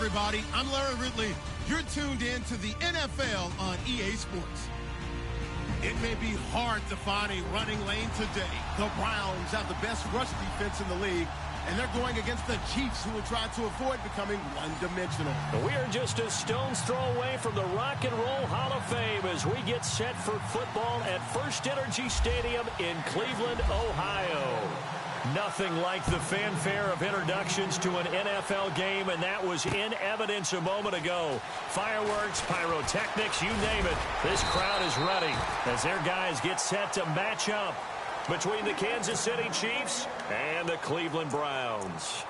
everybody. I'm Larry Ridley. You're tuned in to the NFL on EA Sports. It may be hard to find a running lane today. The Browns have the best rush defense in the league, and they're going against the Chiefs, who will try to avoid becoming one-dimensional. We are just a stone's throw away from the Rock and Roll Hall of Fame as we get set for football at First Energy Stadium in Cleveland, Ohio. Nothing like the fanfare of introductions to an NFL game, and that was in evidence a moment ago. Fireworks, pyrotechnics, you name it. This crowd is ready as their guys get set to match up between the Kansas City Chiefs and the Cleveland Browns.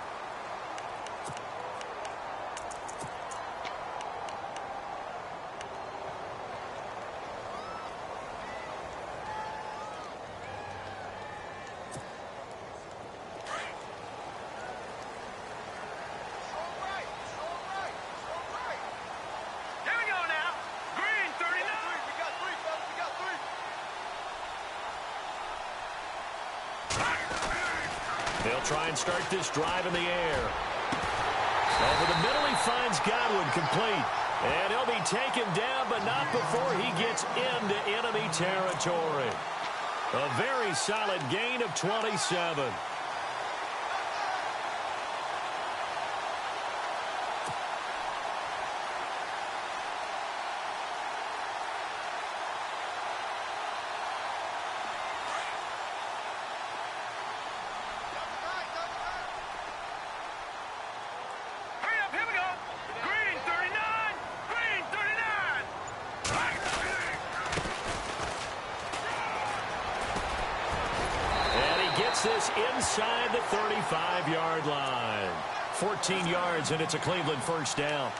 They'll try and start this drive in the air. Over the middle, he finds Godwin complete. And he'll be taken down, but not before he gets into enemy territory. A very solid gain of 27. This inside the 35-yard line. 14 yards, and it's a Cleveland first down.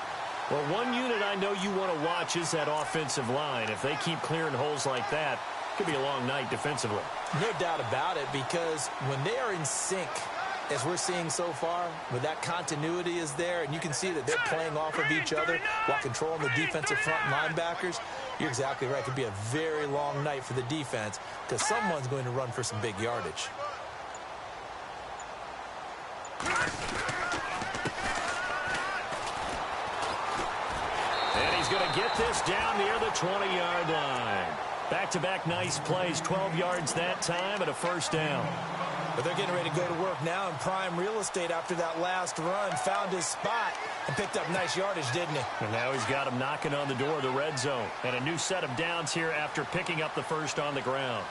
Well, one unit I know you want to watch is that offensive line. If they keep clearing holes like that, it could be a long night defensively. No doubt about it, because when they are in sync, as we're seeing so far, where that continuity is there, and you can see that they're playing off of each other while controlling the defensive front linebackers, you're exactly right. It could be a very long night for the defense because someone's going to run for some big yardage. And he's going to get this down near the 20-yard line. Back-to-back nice plays, 12 yards that time, and a first down. But they're getting ready to go to work now in prime real estate after that last run. Found his spot and picked up nice yardage, didn't he? And now he's got him knocking on the door of the red zone. And a new set of downs here after picking up the first on the ground.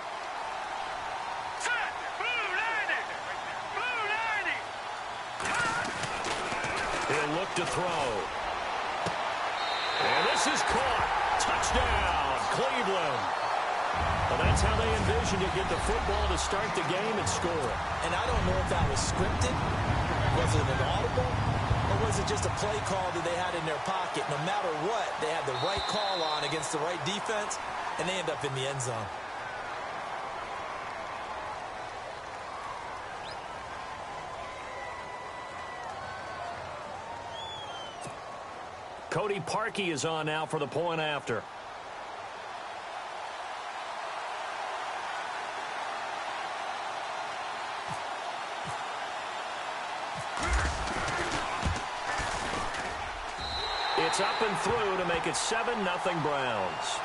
He'll look to throw. And this is caught. Touchdown, Cleveland. Well, that's how they envisioned to get the football to start the game and score. And I don't know if that was scripted. Was it an audible? Or was it just a play call that they had in their pocket? No matter what, they had the right call on against the right defense, and they end up in the end zone. Cody Parkey is on now for the point after. It's up and through to make it 7-0 Browns.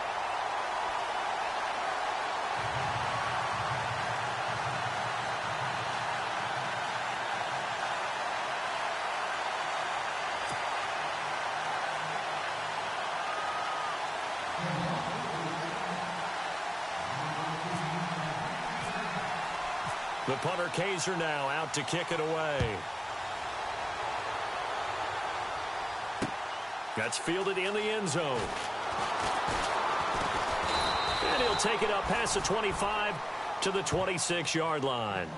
The punter Kaiser now out to kick it away. That's fielded in the end zone. And he'll take it up past the 25 to the 26-yard line.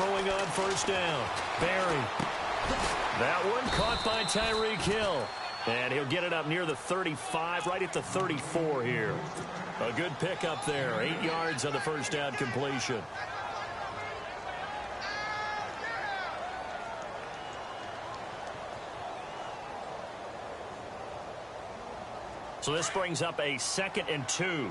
Throwing on first down. Barry. That one caught by Tyreek Hill. And he'll get it up near the 35, right at the 34 here. A good pickup there. 8 yards on the first down completion. So this brings up a 2nd and 2.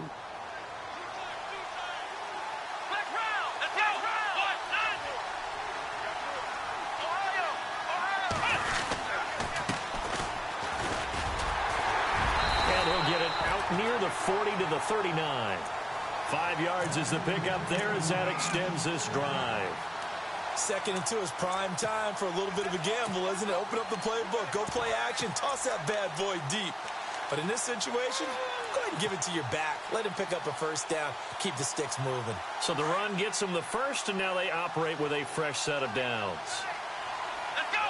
Near the 40 to the 39. 5 yards is the pickup there as that extends this drive. 2nd and 2 is prime time for a little bit of a gamble, isn't it? Open up the playbook, go play action, toss that bad boy deep. But in this situation, go ahead and give it to your back. Let him pick up a first down, keep the sticks moving. So the run gets them the first, and now they operate with a fresh set of downs. Let's go!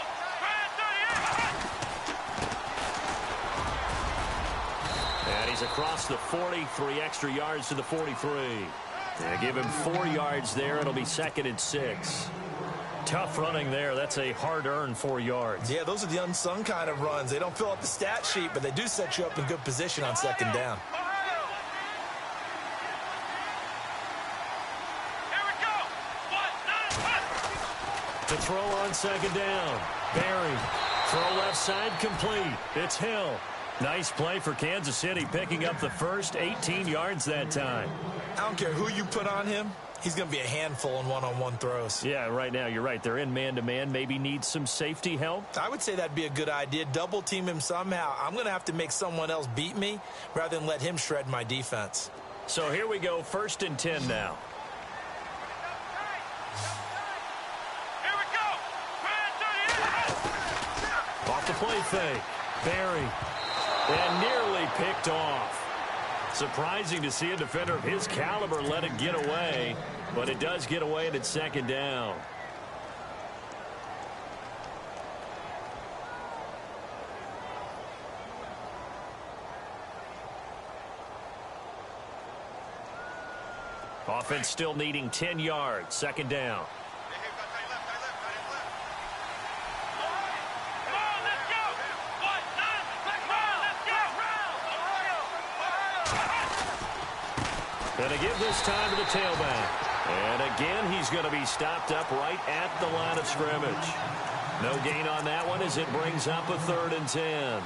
And he's across the 40, 3 extra yards to the 43. And give him 4 yards there. It'll be 2nd and 6. Tough running there. That's a hard-earned 4 yards. Yeah, those are the unsung kind of runs. They don't fill up the stat sheet, but they do set you up in good position on 2nd down. Here we go! To throw on 2nd down. Barry. Throw left side complete. It's Hill. Nice play for Kansas City, picking up the first 18 yards that time. I don't care who you put on him. He's going to be a handful in one-on-one throws. Yeah, right now, you're right. They're in man-to-man. Maybe need some safety help. I would say that'd be a good idea. Double team him somehow. I'm going to have to make someone else beat me rather than let him shred my defense. So here we go, 1st and 10 now. Here we go! Off the play fake. Barry. And nearly picked off. Surprising to see a defender of his caliber let it get away, but it does get away and it's 2nd down. Offense still needing 10 yards, 2nd down. Going to give this time to the tailback. And again, he's going to be stopped up right at the line of scrimmage. No gain on that one as it brings up a 3rd and 10.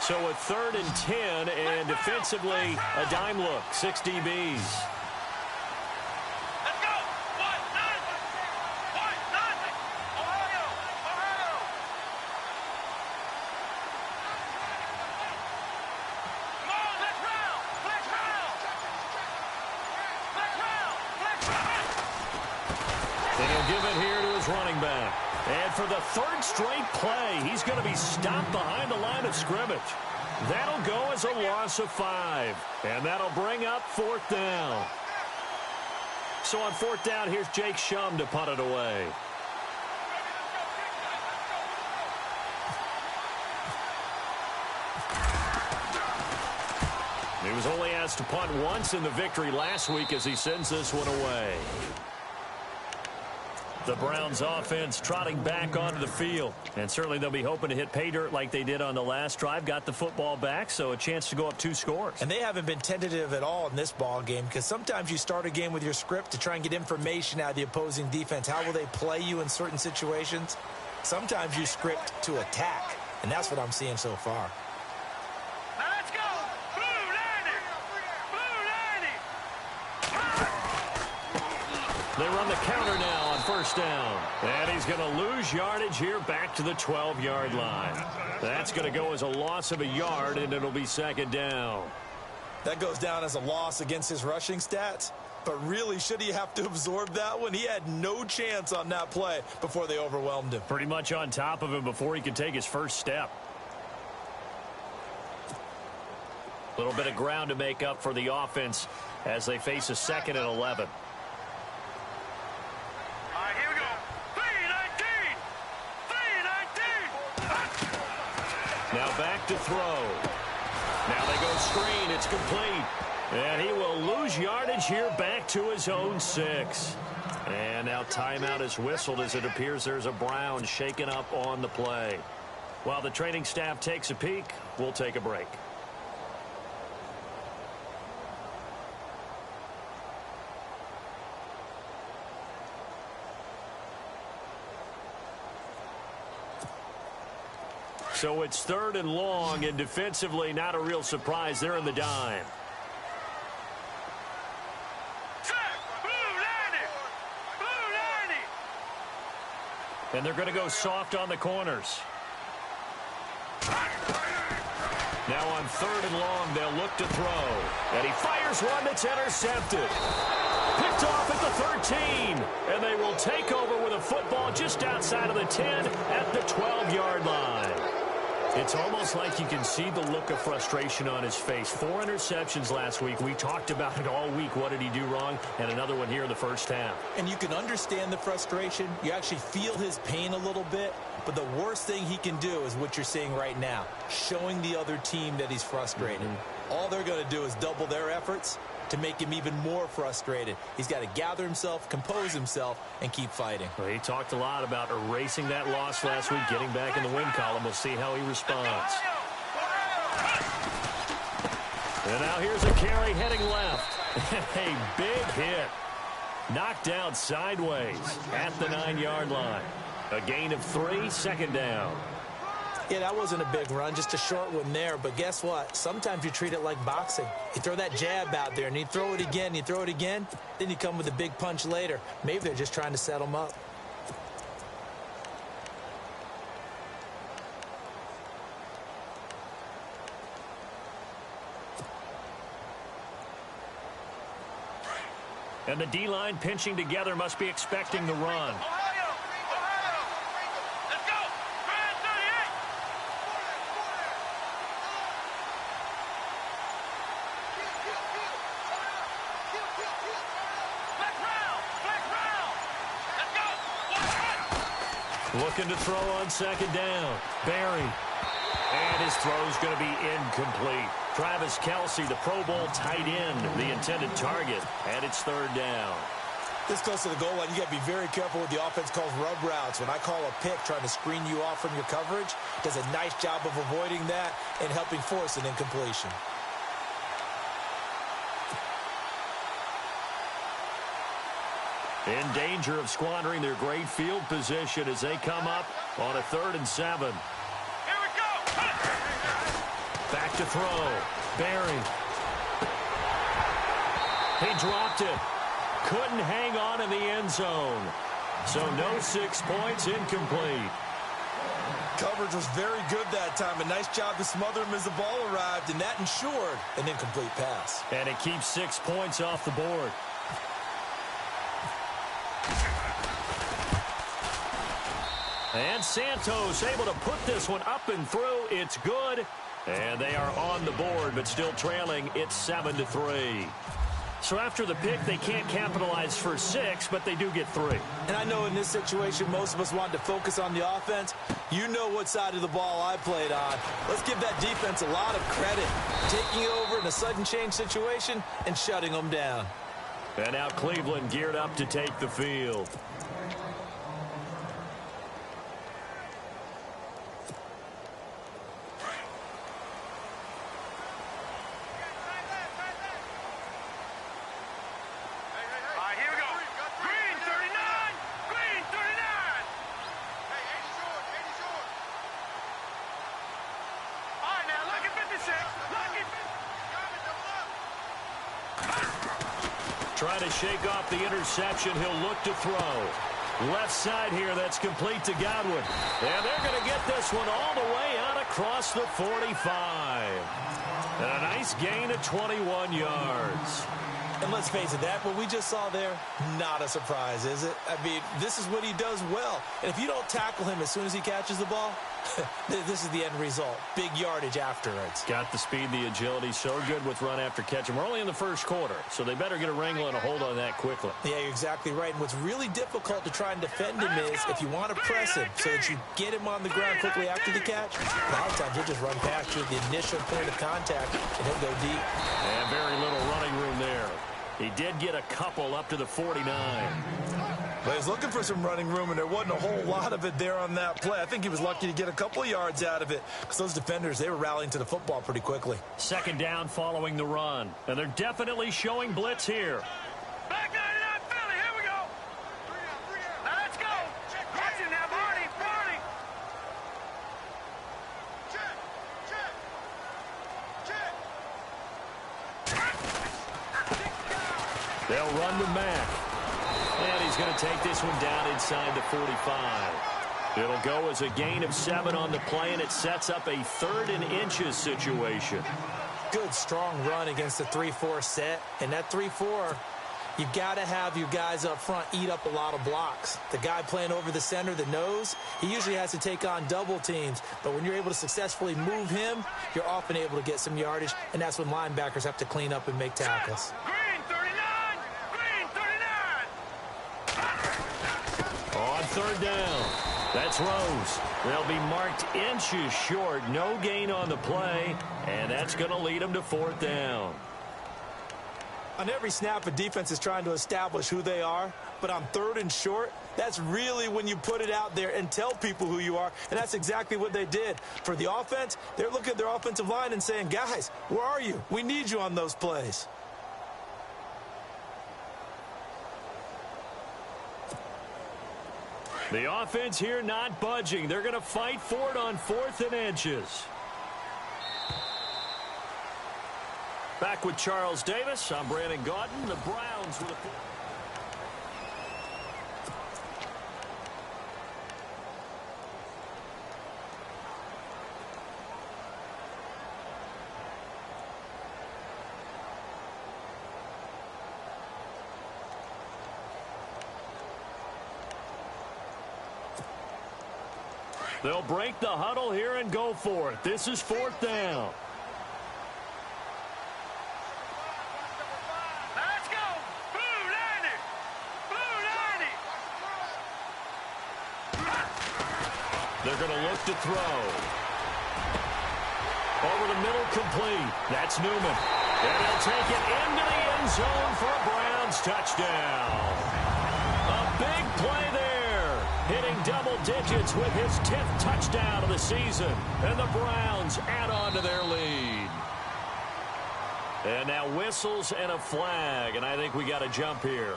So a 3rd and 10, and defensively, a dime look, 6 DBs. For the 3rd straight play, he's going to be stopped behind the line of scrimmage. That'll go as a loss of 5. And that'll bring up 4th down. So on 4th down, here's Jake Shum to punt it away. He was only asked to punt once in the victory last week as he sends this one away. The Browns offense trotting back onto the field. And certainly they'll be hoping to hit pay dirt like they did on the last drive. Got the football back, so a chance to go up 2 scores. And they haven't been tentative at all in this ball game because sometimes you start a game with your script to try and get information out of the opposing defense. How will they play you in certain situations? Sometimes you script to attack, and that's what I'm seeing so far. Let's go! Blue Lanny! They run the counter now on 1st down. And he's going to lose yardage here back to the 12-yard line. That's going to go as a loss of a yard, and it'll be 2nd down. That goes down as a loss against his rushing stats. But really, should he have to absorb that one? He had no chance on that play before they overwhelmed him. Pretty much on top of him before he could take his first step. A little bit of ground to make up for the offense as they face a 2nd and 11. Now back to throw. Now they go screen. It's complete. And he will lose yardage here back to his own 6. And now timeout is whistled as it appears there's a Brown shaken up on the play. While the training staff takes a peek, we'll take a break. So it's 3rd and long, and defensively not a real surprise. They're in the dime. And they're going to go soft on the corners. Now on 3rd and long, they'll look to throw. And he fires one that's intercepted. Picked off at the 13. And they will take over with a football just outside of the 10 at the 12-yard line. It's almost like you can see the look of frustration on his face. 4 interceptions last week. We talked about it all week. What did he do wrong? And another one here in the first half. And you can understand the frustration. You actually feel his pain a little bit. But the worst thing he can do is what you're seeing right now, showing the other team that he's frustrated. All they're going to do is double their efforts to make him even more frustrated. He's got to gather himself, compose himself, and keep fighting. Well, he talked a lot about erasing that loss last week, getting back in the win column. We'll see how he responds. And now here's a carry heading left. A big hit. Knocked down sideways at the 9-yard line. A gain of 3, 2nd down. Yeah, that wasn't a big run, just a short one there. But guess what? Sometimes you treat it like boxing. You throw that jab out there, and you throw it again, you throw it again, then you come with a big punch later. Maybe they're just trying to set him up. And the D-line pinching together must be expecting the run. Looking to throw on 2nd down. Barry. And his throw's going to be incomplete. Travis Kelce, the Pro Bowl tight end, the intended target. And it's 3rd down. This close to the goal line, you got to be very careful with the offense calls rub routes. When I call a pick trying to screen you off from your coverage, does a nice job of avoiding that and helping force an incompletion. In danger of squandering their great field position as they come up on a 3rd and 7. Here we go. Back to throw. Barry. He dropped it. Couldn't hang on in the end zone. So no 6 points, incomplete. Coverage was very good that time. A nice job to smother him as the ball arrived, and that ensured an incomplete pass. And it keeps 6 points off the board. And Santos able to put this one up and through. It's good. And they are on the board, but still trailing. It's 7-3. So after the pick, they can't capitalize for 6, but they do get 3. And I know in this situation, most of us wanted to focus on the offense. You know what side of the ball I played on. Let's give that defense a lot of credit. Taking it over in a sudden change situation and shutting them down. And now Cleveland geared up to take the field. Trying to shake off the interception. He'll look to throw. Left side here, that's complete to Godwin. And they're going to get this one all the way out across the 45. And a nice gain of 21 yards. And let's face it, what we just saw there, not a surprise, is it? I mean, this is what he does well. And if you don't tackle him as soon as he catches the ball, this is the end result. Big yardage afterwards. Got the speed, the agility, so good with run after catch. And we're only in the first quarter, so they better get a wrangle and a hold on that quickly. Yeah, you're exactly right. And what's really difficult to try and defend him is if you want to press him so that you get him on the ground quickly after the catch, a lot of times he'll just run past you at the initial point of contact, and he'll go deep. And very little running room there. He did get a couple up to the 49. But he's looking for some running room, and there wasn't a whole lot of it there on that play. I think he was lucky to get a couple of yards out of it because those defenders, they were rallying to the football pretty quickly. Second down following the run. And they're definitely showing blitz here. Back 99 Philly, here we go. Now let's go. Watch it now, Barney. They'll run to Mack. And he's going to take this one down inside the 45. It'll go as a gain of 7 on the play, and it sets up a 3rd and inches situation. Good, strong run against the 3-4 set. And that 3-4, you've got to have your guys up front eat up a lot of blocks. The guy playing over the center, the nose, he usually has to take on double teams. But when you're able to successfully move him, you're often able to get some yardage, and that's when linebackers have to clean up and make tackles. Green 39. On 3rd down, that's Rose. They'll be marked inches short. No gain on the play, and that's going to lead them to 4th down. On every snap, a defense is trying to establish who they are, but on 3rd and short, that's really when you put it out there and tell people who you are, and that's exactly what they did. For the offense, they're looking at their offensive line and saying, guys, where are you? We need you on those plays. The offense here not budging. They're going to fight for it on 4th and inches. Back with Charles Davis. I'm Brandon Gaudin. The Browns with a... They'll break the huddle here and go for it. This is 4th down. Let's go. Blue 90. Blue 90. They're going to look to throw. Over the middle, complete. That's Newman. And he'll take it into the end zone for a Browns touchdown. A big play there. Hitting double digits with his 10th touchdown of the season. And the Browns add on to their lead. And now whistles and a flag. And I think we got a jump here.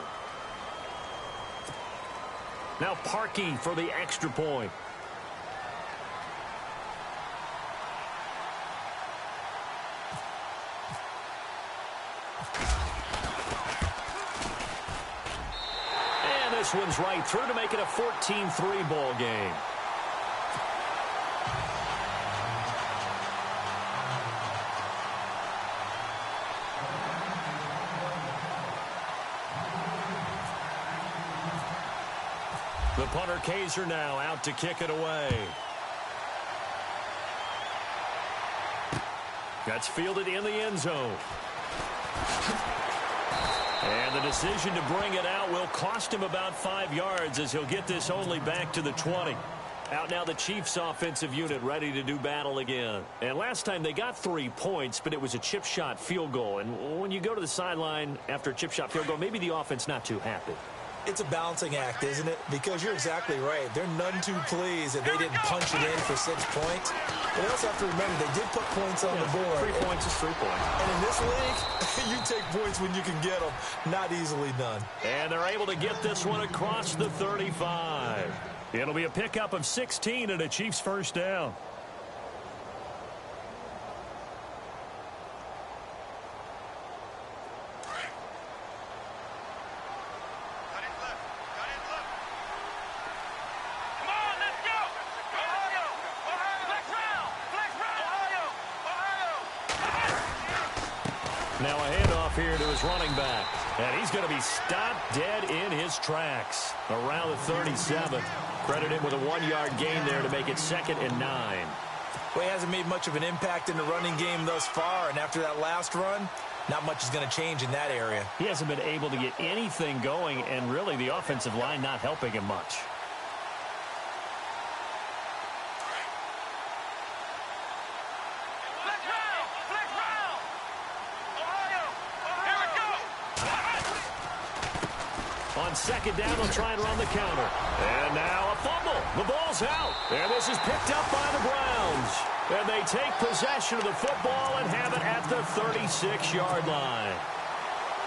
Now Parkey for the extra point. This one's right through to make it a 14-3 ball game. The punter Kaiser now out to kick it away. That's fielded in the end zone. And the decision to bring it out will cost him about 5 yards as he'll get this only back to the 20. Out now the Chiefs offensive unit ready to do battle again. And last time they got 3 points, but it was a chip shot field goal. And when you go to the sideline after a chip shot field goal, maybe the offense not too happy. It's a balancing act, isn't it? Because you're exactly right. They're none too pleased that they didn't punch it in for 6 points. But they also have to remember they did put points on the board. 3 points is 3 points. And in this league, you take points when you can get them. Not easily done. And they're able to get this one across the 35. It'll be a pickup of 16 and a Chiefs first down. Now a handoff here to his running back. And he's going to be stopped dead in his tracks around the 37. Credit him with a 1-yard gain there to make it 2nd and 9. Well, he hasn't made much of an impact in the running game thus far, and after that last run, not much is going to change in that area. He hasn't been able to get anything going, and really the offensive line not helping him much. On 2nd down, he'll try and run the counter. And now a fumble. The ball's out. And this is picked up by the Browns. And they take possession of the football and have it at the 36-yard line.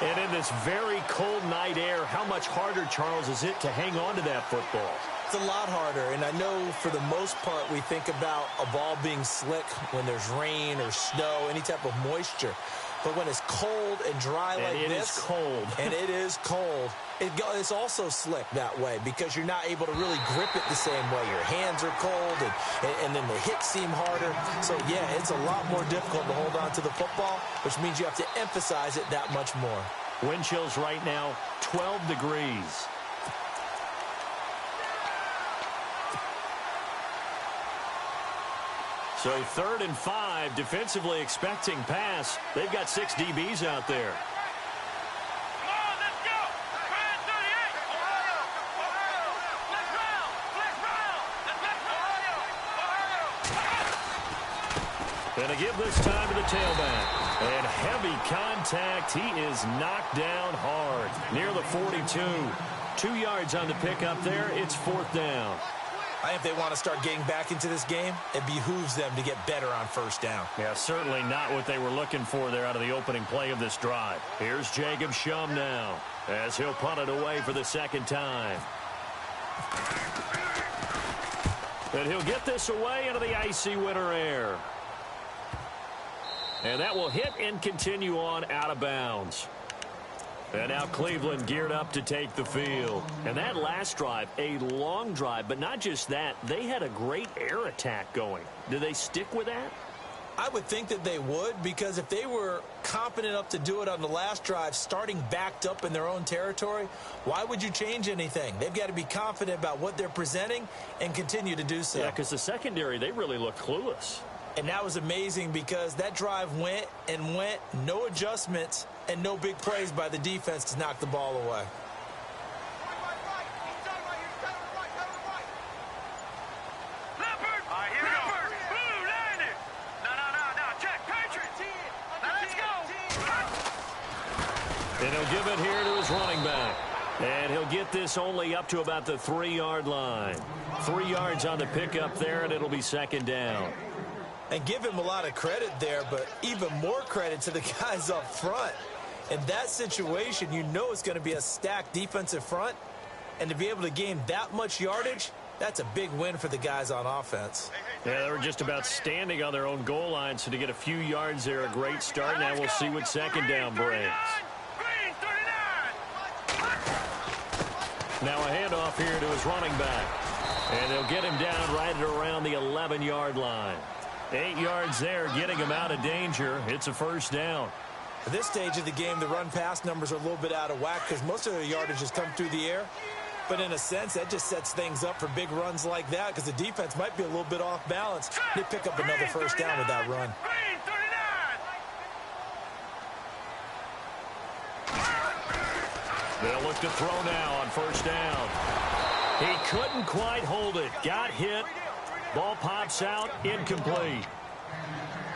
And in this very cold night air, how much harder, Charles, is it to hang on to that football? It's a lot harder, and I know for the most part we think about a ball being slick when there's rain or snow, any type of moisture. But when it's cold and dry like this, and it is cold, and it is cold, it's also slick that way because you're not able to really grip it the same way. Your hands are cold, and then the hits seem harder. So, yeah, it's a lot more difficult to hold on to the football, which means you have to emphasize it that much more. Wind chills right now, 12 degrees. So 3rd and 5, defensively expecting pass. They've got 6 DBs out there. Come on, let's go. Brand 38. Ohio. Let's round. Let's And to give this time to the tailback. And heavy contact. He is knocked down hard near the 42. 2 yards on the pickup there. It's 4th down. I think if they want to start getting back into this game, it behooves them to get better on 1st down. Yeah, certainly not what they were looking for there out of the opening play of this drive. Here's Jacob Shum now as he'll punt it away for the 2nd time. And he'll get this away into the icy winter air. And that will hit and continue on out of bounds. And now Cleveland geared up to take the field. And that last drive, a long drive, but not just that. They had a great air attack going. Do they stick with that? I would think that they would, because if they were confident enough to do it on the last drive, starting backed up in their own territory, why would you change anything? They've got to be confident about what they're presenting and continue to do so. Yeah, because the secondary, they really looked clueless. And that was amazing because that drive went and went, no adjustments, and no big plays by the defense to knock the ball away. Leopard. All right, here we go. Blue, landed. No. Check. Patriots. Now let's go. And he'll give it here to his running back. And he'll get this only up to about the 3-yard line. 3 yards on the pickup there, and it'll be 2nd down. And give him a lot of credit there, but even more credit to the guys up front. In that situation, you know it's going to be a stacked defensive front. And to be able to gain that much yardage, that's a big win for the guys on offense. Yeah, they were just about standing on their own goal line, so to get a few yards there, a great start. Now we'll see what 2nd down brings. Green 39. Now a handoff here to his running back. And they'll get him down right at around the 11-yard line. 8 yards there, getting him out of danger. It's a 1st down. At this stage of the game, the run-pass numbers are a little bit out of whack because most of their yardage has come through the air. But in a sense, that just sets things up for big runs like that because the defense might be a little bit off balance. They pick up another 1st down with that run. Green 39. They'll look to throw now on 1st down. He couldn't quite hold it. Got hit. Ball pops out, incomplete.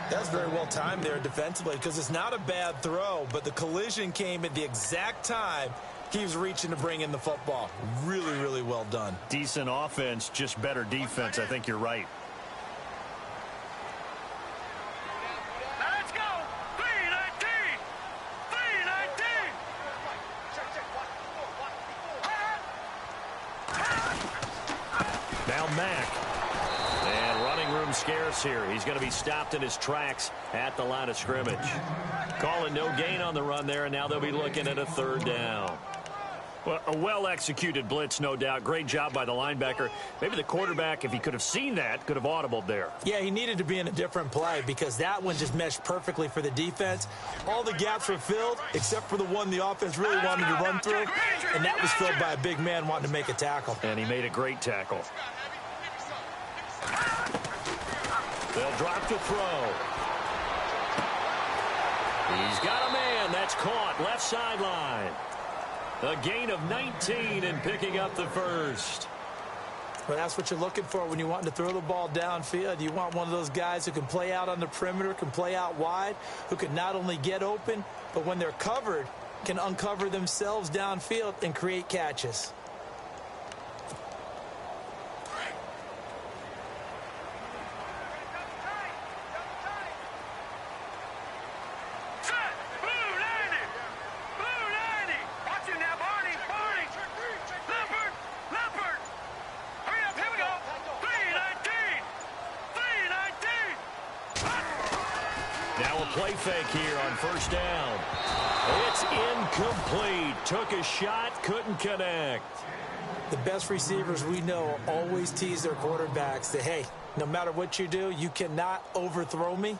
That's very well timed there defensively because it's not a bad throw, but the collision came at the exact time he was reaching to bring in the football. Really, really well done. Decent offense, just better defense. I think you're right. Now let's go. 319. 319. Now Mack. And running room scarce here. He's going to be stopped in his tracks at the line of scrimmage. Calling no gain on the run there, and now they'll be looking at a 3rd down. Well, a well-executed blitz, no doubt. Great job by the linebacker. Maybe the quarterback, if he could have seen that, could have audibled there. Yeah, he needed to be in a different play because that one just meshed perfectly for the defense. All the gaps were filled except for the one the offense really wanted to run through, and that was filled by a big man wanting to make a tackle. And he made a great tackle. They'll drop to throw. He's got a man. That's caught. Left sideline. A gain of 19 and picking up the first. Well, that's what you're looking for when you want to throw the ball downfield. You want one of those guys who can play out on the perimeter, can play out wide, who can not only get open, but when they're covered, can uncover themselves downfield and create catches. Play fake here on first down. It's incomplete. Took a shot, couldn't connect. The best receivers we know always tease their quarterbacks that, hey, no matter what you do, you cannot overthrow me.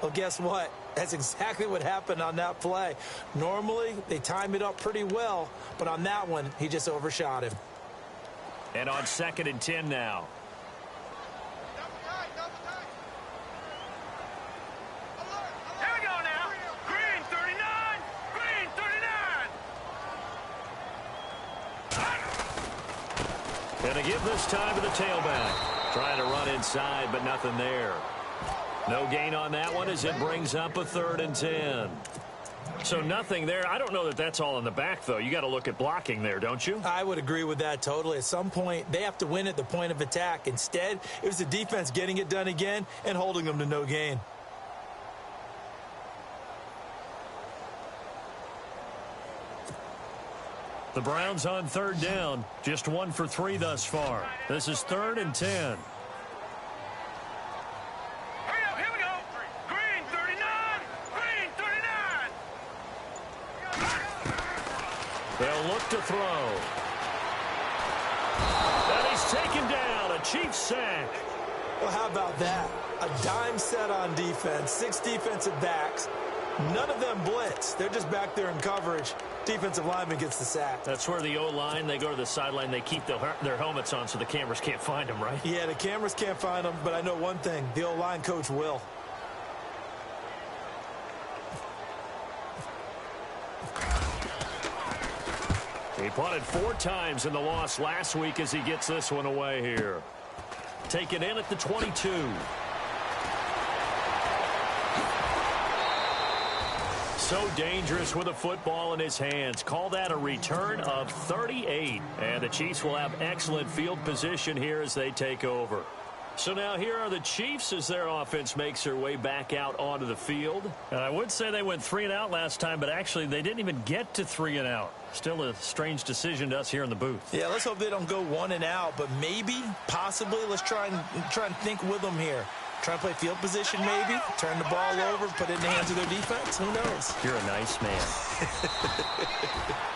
Well, guess what? That's exactly what happened on that play. Normally, they time it up pretty well, but on that one, he just overshot him. And on 2nd and 10 now. Gonna give this time to the tailback. Trying to run inside, but nothing there. No gain on that one as it brings up a 3rd and 10. So nothing there. I don't know that that's all in the back, though. You got to look at blocking there, don't you? I would agree with that totally. At some point, they have to win at the point of attack. Instead, it was the defense getting it done again and holding them to no gain. The Browns on 3rd down. Just 1 for 3 thus far. This is 3rd and 10. Hurry up, here we go. Green 39. Green 39. They'll look to throw. And he's taken down. A Chiefs sack. Well, how about that? A dime set on defense. 6 defensive backs. None of them blitz. They're just back there in coverage. Defensive lineman gets the sack. That's where the O-line, they go to the sideline, they keep their helmets on so the cameras can't find them, right? Yeah, the cameras can't find them, but I know one thing. The O-line coach will. He punted 4 times in the loss last week as he gets this one away here. Taken in at the 22. So dangerous with a football in his hands. Call that a return of 38. And the Chiefs will have excellent field position here as they take over. So now here are the Chiefs as their offense makes their way back out onto the field. And I would say they went 3 and out last time, but actually they didn't even get to 3 and out. Still a strange decision to us here in the booth. Yeah, let's hope they don't go 1 and out, but maybe, possibly, let's try and think with them here. Try to play field position maybe, turn the ball over, put it in the hands of their defense. Who knows? You're a nice man.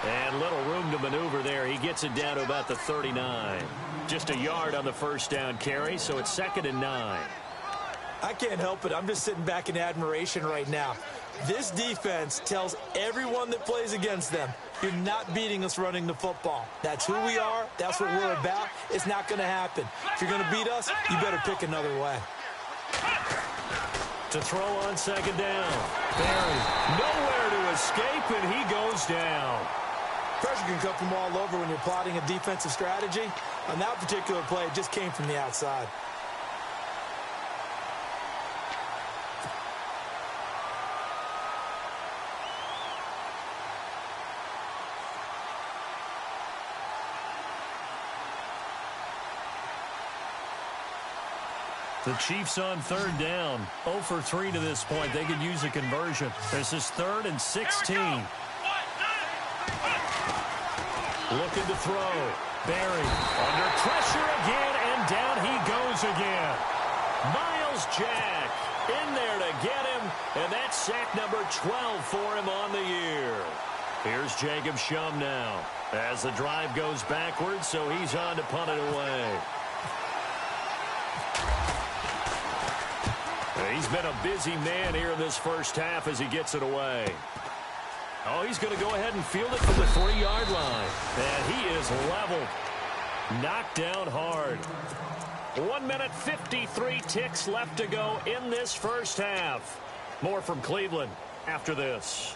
And little room to maneuver there. He gets it down to about the 39. Just a yard on the first down carry, so it's 2nd and 9. I can't help it. I'm just sitting back in admiration right now. This defense tells everyone that plays against them, you're not beating us running the football. That's who we are. That's what we're about. It's not going to happen. If you're going to beat us, you better pick another way. To throw on 2nd down. Barry nowhere to escape, and he goes down. Pressure can come from all over when you're plotting a defensive strategy. On that particular play, it just came from the outside. The Chiefs on 3rd down. 0 for 3 to this point. They could use a conversion. This is 3rd and 16. Looking to throw. Barry under pressure again, and down he goes again. Miles Jack in there to get him, and that's sack number 12 for him on the year. Here's Jacob Shum now as the drive goes backwards, so he's on to punt it away. He's been a busy man here in this first half as he gets it away. Oh, he's going to go ahead and field it from the 3-yard line. And he is leveled. Knocked down hard. 1 minute 53 ticks left to go in this first half. More from Cleveland after this.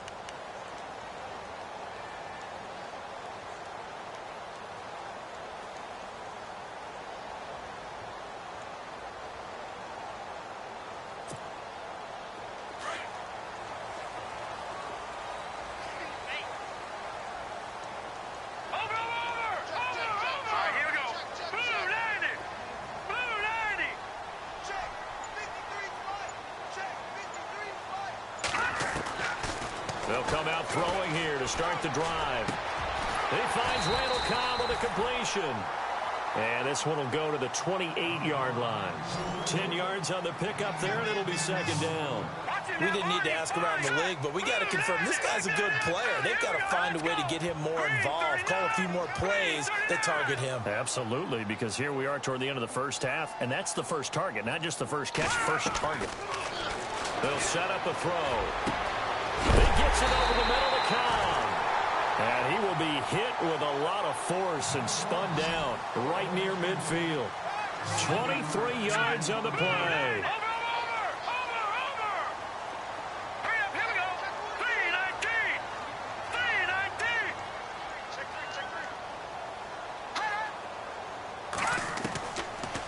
They'll come out throwing here to start the drive. He finds Randall Cobb with a completion. And this one will go to the 28-yard line. 10 yards on the pickup there, and it'll be second down. We didn't need to ask around the league, but we got to confirm this guy's a good player. They've got to find a way to get him more involved, call a few more plays that target him. Absolutely, because here we are toward the end of the first half, and that's the first target, not just the first catch, first target. They'll set up a throw. He gets it over the middle to Cobb. And he will be hit with a lot of force and spun down right near midfield. 23 yards on the play.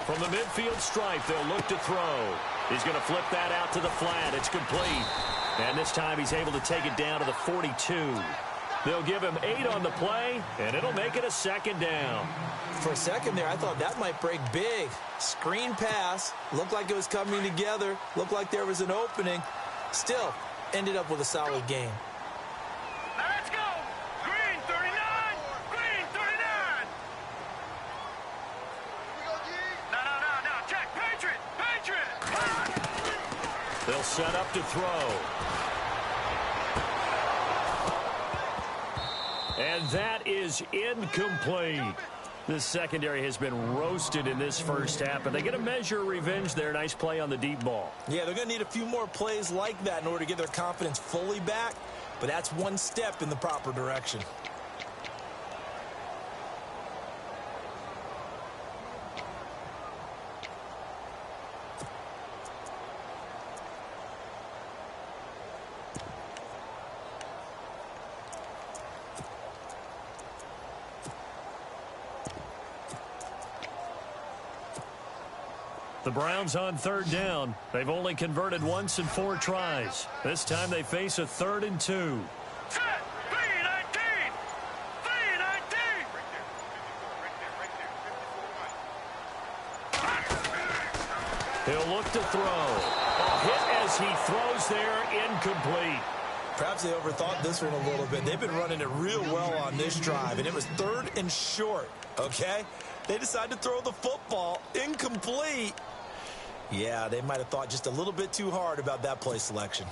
From the midfield stripe, they'll look to throw. He's going to flip that out to the flat. It's complete. And this time he's able to take it down to the 42. They'll give him 8 on the play, and it'll make it a second down. For a second there, I thought that might break big. Screen pass. Looked like it was coming together. Looked like there was an opening. Still, ended up with a solid game. Let's go! Green 39! Green 39! No. Check! Patriot! They'll set up to throw. And that is incomplete. This secondary has been roasted in this first half, but they get a measure of revenge there. Nice play on the deep ball. Yeah, they're going to need a few more plays like that in order to get their confidence fully back, but that's one step in the proper direction. The Browns on third down. They've only converted once in 4 tries. This time they face a 3rd and 2. Set! 319! 319! He'll look to throw. A hit as he throws there, incomplete. Perhaps they overthought this one a little bit. They've been running it real well on this drive, and it was 3rd and short, okay? They decided to throw the football, incomplete. Yeah, they might have thought just a little bit too hard about that play selection.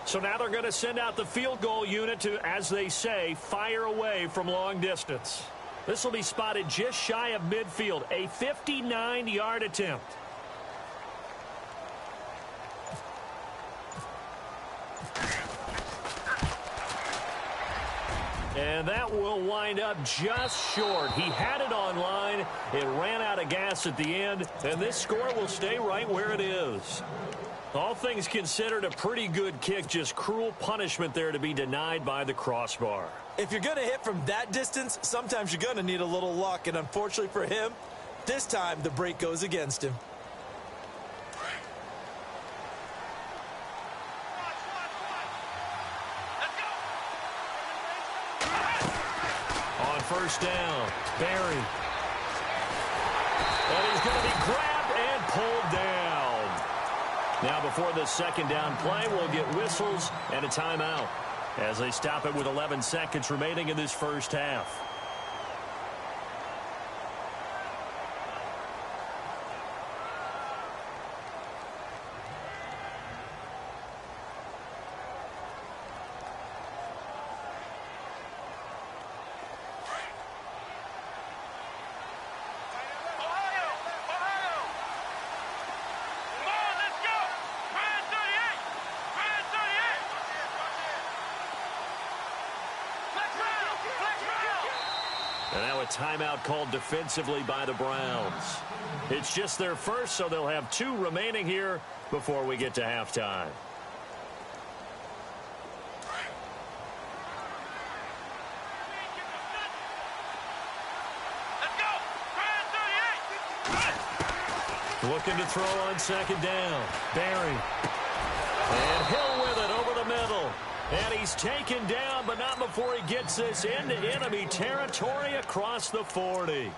So now they're going to send out the field goal unit to, as they say, fire away from long distance. This will be spotted just shy of midfield, a 59-yard attempt. And that will wind up just short. He had it on line. It ran out of gas at the end, and this score will stay right where it is. All things considered, a pretty good kick, just cruel punishment there to be denied by the crossbar. If you're going to hit from that distance, sometimes you're going to need a little luck, and unfortunately for him, this time the break goes against him. On first down, Barry. And he's going to be grabbed and pulled down. Now before the second down play, we'll get whistles and a timeout as they stop it with 11 seconds remaining in this first half. And now a timeout called defensively by the Browns. It's just their first, so they'll have 2 remaining here before we get to halftime. Looking to throw on second down. Barry. And Hill with it over the middle. And he's taken down, but not before he gets this into enemy territory across the 40.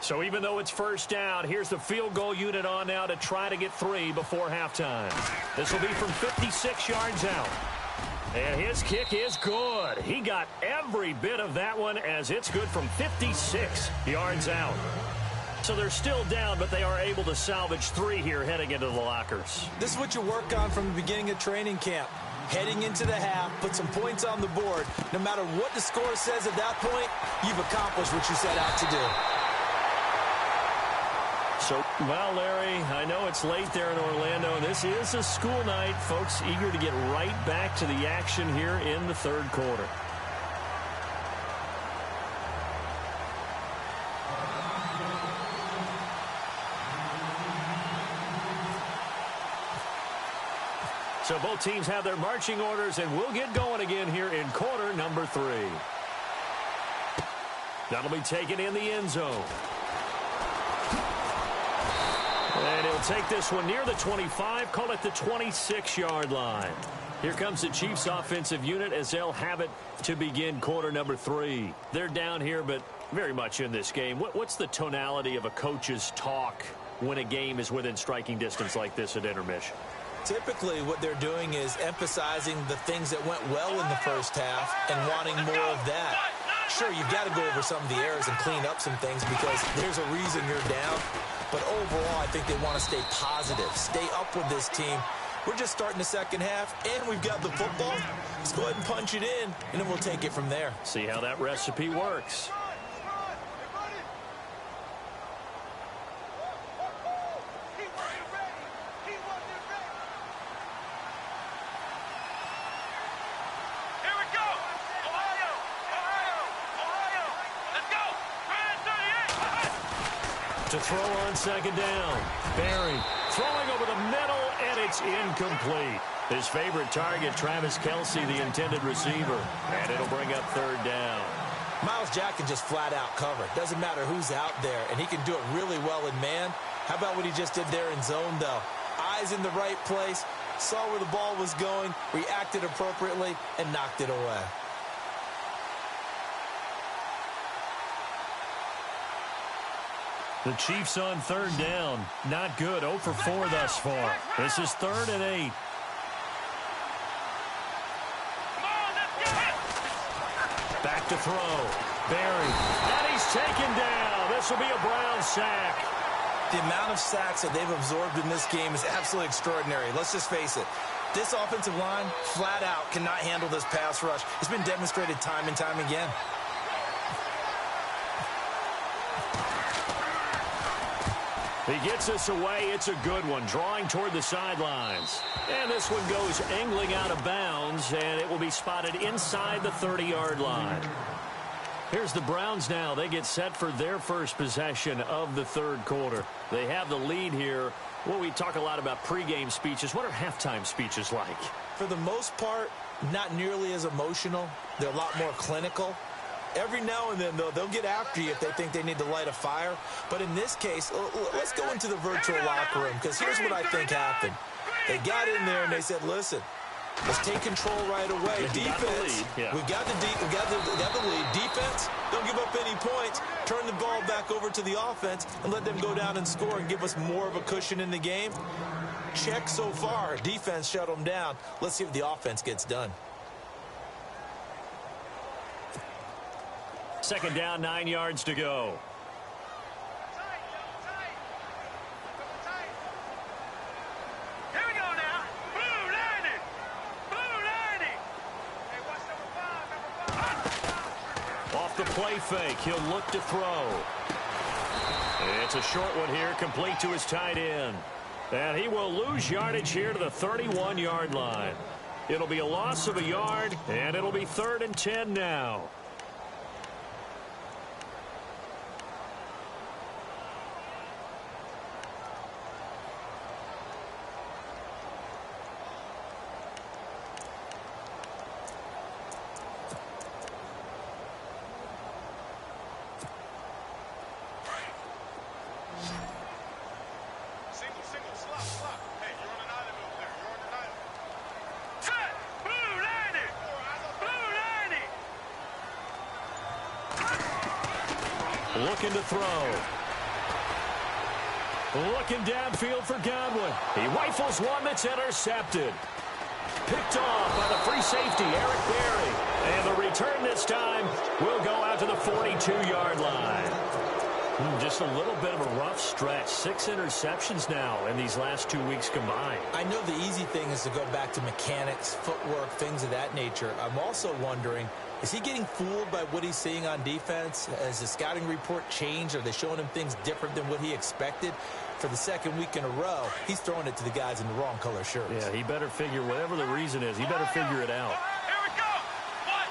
So even though it's first down, here's the field goal unit on now to try to get 3 before halftime. This will be from 56 yards out. And his kick is good. He got every bit of that one as it's good from 56 yards out. So they're still down, but they are able to salvage 3 here heading into the lockers. This is what you work on from the beginning of training camp. Heading into the half, put some points on the board. No matter what the score says at that point, you've accomplished what you set out to do. So, well, Larry, I know it's late there in Orlando. This is a school night. Folks eager to get right back to the action here in the third quarter. So both teams have their marching orders, and we'll get going again here in quarter number 3. That'll be taken in the end zone. And he'll take this one near the 25, call it the 26-yard line. Here comes the Chiefs offensive unit as they'll have it to begin quarter number 3. They're down here, but very much in this game. What's the tonality of a coach's talk when a game is within striking distance like this at intermission? Typically, what they're doing is emphasizing the things that went well in the first half and wanting more of that. Sure, you've got to go over some of the errors and clean up some things because there's a reason you're down. But overall, I think they want to stay positive, stay up with this team. We're just starting the second half, and we've got the football. Let's go ahead and punch it in, and then we'll take it from there. See how that recipe works. To throw on second down. Barry throwing over the middle, and it's incomplete. His favorite target, Travis Kelce, the intended receiver. And it'll bring up third down. Myles Jack can just flat out cover. Doesn't matter who's out there, and he can do it really well in man. How about what he just did there in zone, though? Eyes in the right place, saw where the ball was going, reacted appropriately, and knocked it away. The Chiefs on third down. Not good. 0 for 4 thus far. This is 3rd and 8. Back to throw. Barry. And he's taken down. This will be a Brown sack. The amount of sacks that they've absorbed in this game is absolutely extraordinary. Let's just face it. This offensive line, flat out, cannot handle this pass rush. It's been demonstrated time and time again. He gets us away. It's a good one. Drawing toward the sidelines. And this one goes angling out of bounds, and it will be spotted inside the 30-yard line. Here's the Browns now. They get set for their first possession of the third quarter. They have the lead here. Well, we talk a lot about pregame speeches. What are halftime speeches like? For the most part, not nearly as emotional. They're a lot more clinical. Every now and then, though, they'll get after you if they think they need to light a fire. But in this case, let's go into the virtual locker room, because here's what I think happened. They got in there and they said, listen, let's take control right away. Defense, we've got the lead. Defense, don't give up any points. Turn the ball back over to the offense and let them go down and score and give us more of a cushion in the game. Check so far. Defense shut them down. Let's see if the offense gets done. Second down, 9 yards to go. Here we go now. Blue lining. Blue lining. Hey, what's number 5? Off the play fake, he'll look to throw. It's a short one here, complete to his tight end. And he will lose yardage here to the 31-yard line. It'll be a loss of a yard, and it'll be 3rd and 10 now. Looking to throw. Looking downfield for Godwin. He rifles one that's intercepted. Picked off by the free safety, Eric Berry. And the return this time will go out to the 42-yard line. Just a little bit of a rough stretch. 6 interceptions now in these last 2 weeks combined. I know the easy thing is to go back to mechanics, footwork, things of that nature. I'm also wondering, is he getting fooled by what he's seeing on defense? Has the scouting report changed? Are they showing him things different than what he expected? For the 2nd week in a row, he's throwing it to the guys in the wrong color shirts. Yeah, he better figure, whatever the reason is, he better figure it out. Here we go. Ohio.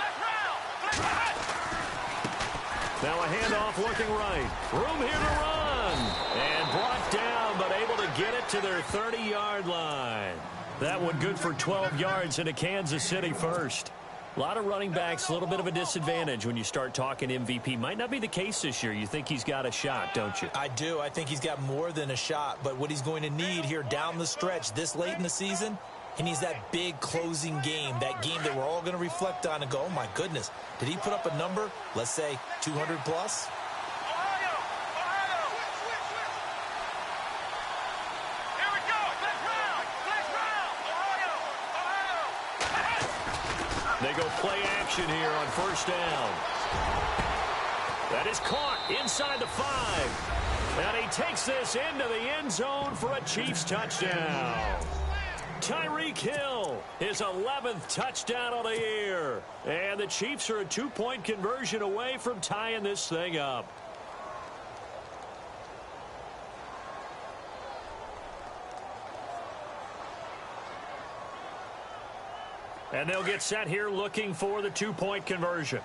Let's go. Now a handoff looking right. Room here to run. And brought down, but able to get it to their 30-yard line. That one good for 12 yards into Kansas City first. A lot of running backs, a little bit of a disadvantage when you start talking MVP. Might not be the case this year. You think he's got a shot, don't you? I do. I think he's got more than a shot. But what he's going to need here down the stretch this late in the season, he needs that big closing game, that game that we're all going to reflect on and go, oh, my goodness, did he put up a number, let's say 200 plus? They go play action here on 1st down. That is caught inside the 5. And he takes this into the end zone for a Chiefs touchdown. Tyreek Hill, his 11th touchdown of the year. And the Chiefs are a 2-point conversion away from tying this thing up. And they'll get set here looking for the 2-point conversion.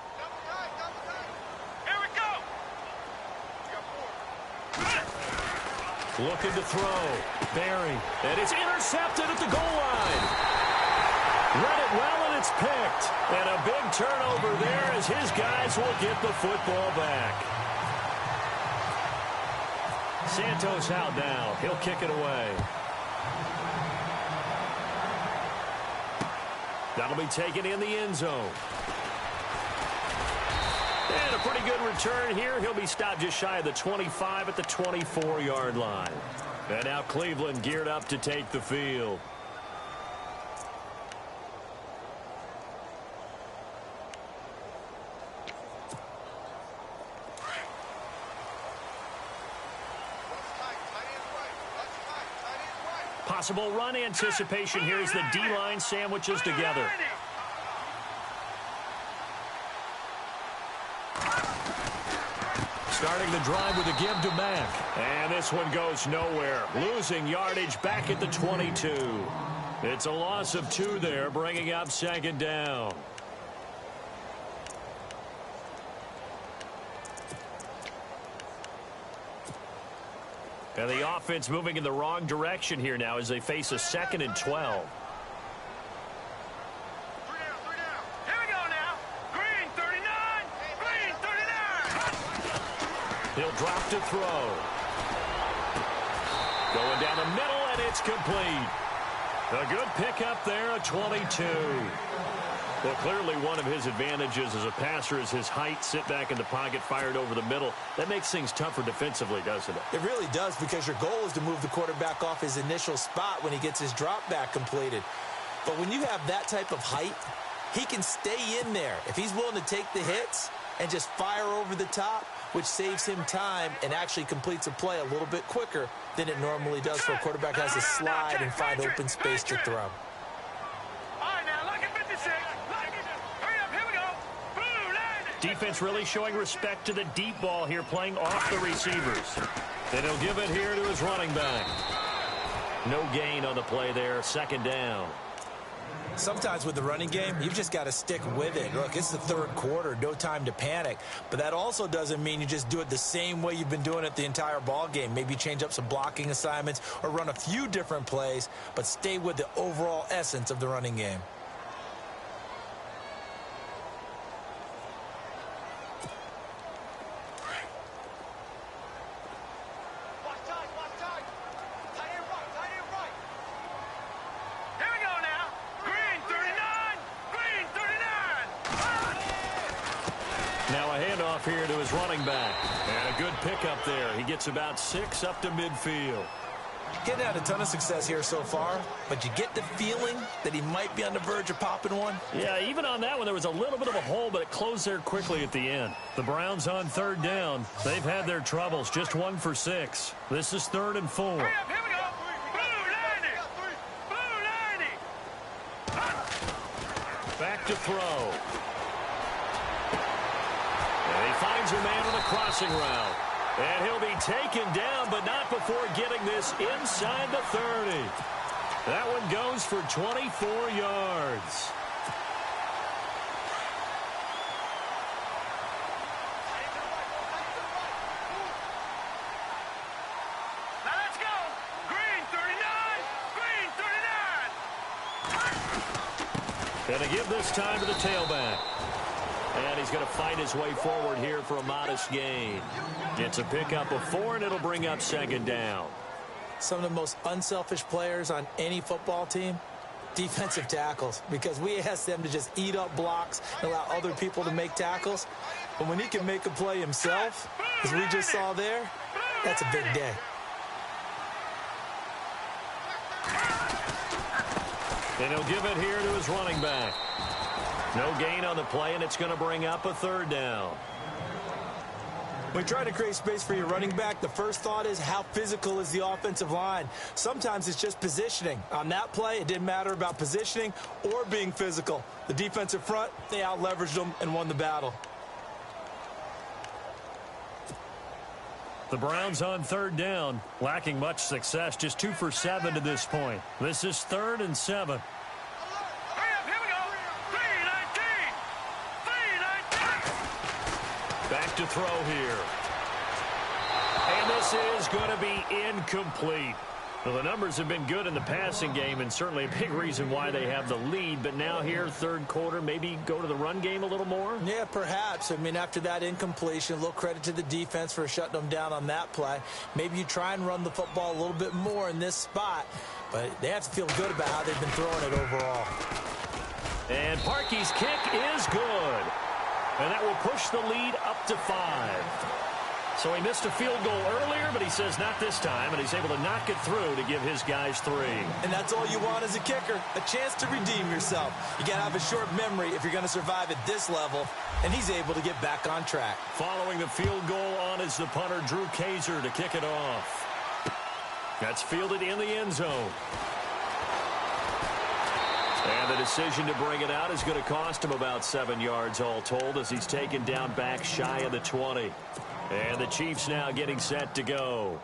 Here we go. Looking to throw. Berry. And it's intercepted at the goal line. Read it well, and it's picked. And a big turnover there as his guys will get the football back. Santos out now. He'll kick it away. That'll be taken in the end zone. And a pretty good return here. He'll be stopped just shy of the 25 at the 24-yard line. And now Cleveland geared up to take the field. Possible run anticipation here as the D-line sandwiches together. Starting the drive with a give to Mack. And this one goes nowhere. Losing yardage back at the 22. It's a loss of 2 there, bringing up 2nd down. And the offense moving in the wrong direction here now as they face a 2nd and 12. 3 down. Here we go now. Green 39. Green 39. He'll drop to throw. Going down the middle, and it's complete. A good pickup there, a 22. Well, clearly one of his advantages as a passer is his height, sit back in the pocket, fired over the middle. That makes things tougher defensively, doesn't it? It really does, because your goal is to move the quarterback off his initial spot when he gets his drop back completed. But when you have that type of height, he can stay in there. If he's willing to take the hits and just fire over the top, which saves him time and actually completes a play a little bit quicker than it normally does for a quarterback who has to slide and find open space to throw. All right, now, look at 56. Look at Defense really showing respect to the deep ball here, playing off the receivers. And he'll give it here to his running back. No gain on the play there, second down. Sometimes with the running game, you've just got to stick with it. Look, it's the third quarter, no time to panic. But that also doesn't mean you just do it the same way you've been doing it the entire ball game. Maybe change up some blocking assignments or run a few different plays, but stay with the overall essence of the running game. Here to his running back. And a good pickup there. He gets about 6 up to midfield. Getting had a ton of success here so far, but you get the feeling that he might be on the verge of popping one. Yeah, even on that one, there was a little bit of a hole, but it closed there quickly at the end. The Browns on third down. They've had their troubles. Just 1 for 6. This is 3rd and 4. Here we go. Blue 90. Back to throw. And he finds a man on a crossing route. And he'll be taken down, but not before getting this inside the 30. That one goes for 24 yards. Now let's go. Green 39. Green 39. And to give this time to the tailback. And he's going to fight his way forward here for a modest gain. It's a pickup of 4, and it'll bring up second down. Some of the most unselfish players on any football team, defensive tackles, because we ask them to just eat up blocks and allow other people to make tackles. But when he can make a play himself, as we just saw there, that's a big day. And he'll give it here to his running back. No gain on the play, and it's going to bring up a 3rd down. When you try to create space for your running back, the first thought is how physical is the offensive line. Sometimes it's just positioning. On that play, it didn't matter about positioning or being physical. The defensive front, they out-leveraged them and won the battle. The Browns on 3rd down, lacking much success, just 2 for 7 to this point. This is 3rd and 7. Back to throw here. And this is going to be incomplete. Well, the numbers have been good in the passing game, and certainly a big reason why they have the lead. But now here, third quarter, maybe go to the run game a little more? Yeah, perhaps. I mean, after that incompletion, a little credit to the defense for shutting them down on that play. Maybe you try and run the football a little bit more in this spot. But they have to feel good about how they've been throwing it overall. And Parkey's kick is good. And that will push the lead up to 5. So he missed a field goal earlier, but he says not this time, and he's able to knock it through to give his guys 3. And that's all you want as a kicker, a chance to redeem yourself. You got to have a short memory if you're going to survive at this level, and he's able to get back on track. Following the field goal on is the punter, Drew Kaiser, to kick it off. That's fielded in the end zone. And the decision to bring it out is going to cost him about 7 yards all told as he's taken down back shy of the 20. And the Chiefs now getting set to go.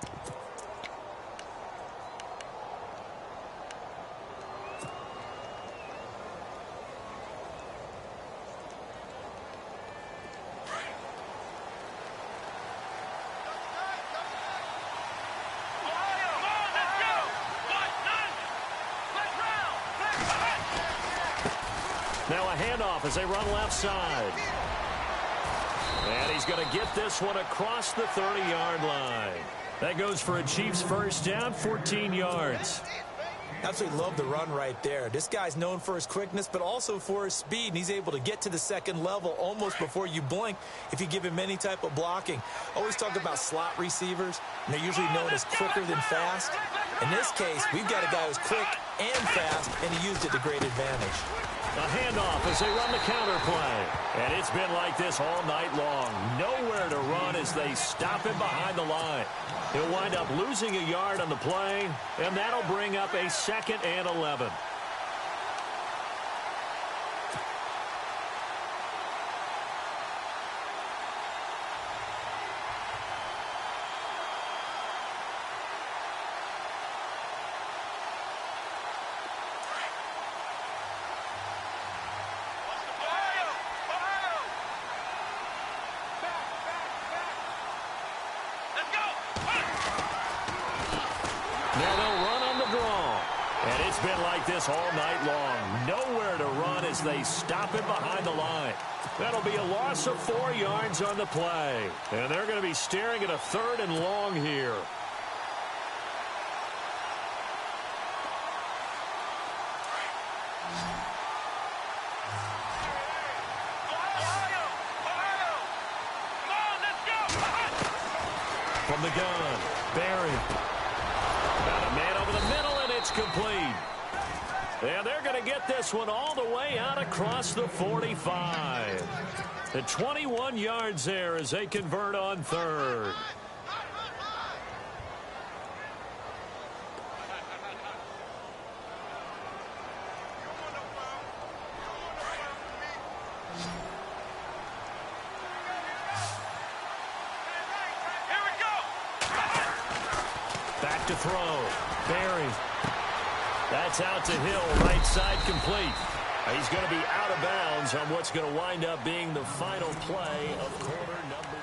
Now a handoff as they run left side. And he's going to get this one across the 30-yard line. That goes for a Chiefs first down, 14 yards. Absolutely love the run right there. This guy's known for his quickness, but also for his speed, and he's able to get to the second level almost before you blink if you give him any type of blocking. Always talk about slot receivers, and they're usually known as quicker than fast. In this case, we've got a guy who's quick and fast, and he used it to great advantage. A handoff as they run the counter play. And it's been like this all night long. Nowhere to run as they stop him behind the line. He'll wind up losing a yard on the play, and that'll bring up a 2nd and 11. like this all night long. Nowhere to run as they stop him behind the line. That'll be a loss of 4 yards on the play. And they're going to be staring at a 3rd and long here. From the gun, Barry. Got a man over the middle, and it's complete. And they're going to get this one all the way out across the 45. The 21 yards there as they convert on 3rd. Back to throw. Barry. That's out to Hill. Right side complete. He's going to be out of bounds on what's going to wind up being the final play of quarter number 3.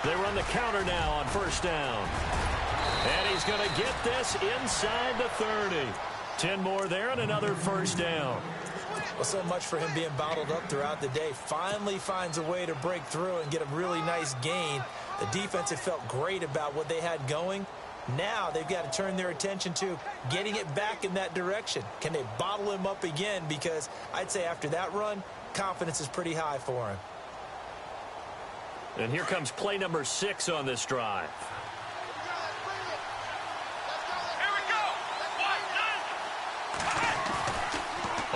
They run the counter now on 1st down. And he's going to get this inside the 30. 10 more there and another 1st down. Well, so much for him being bottled up throughout the day. Finally finds a way to break through and get a really nice gain. The defense had felt great about what they had going. Now they've got to turn their attention to getting it back in that direction. Can they bottle him up again? Because I'd say after that run, confidence is pretty high for him. And here comes play number 6 on this drive. Here we go.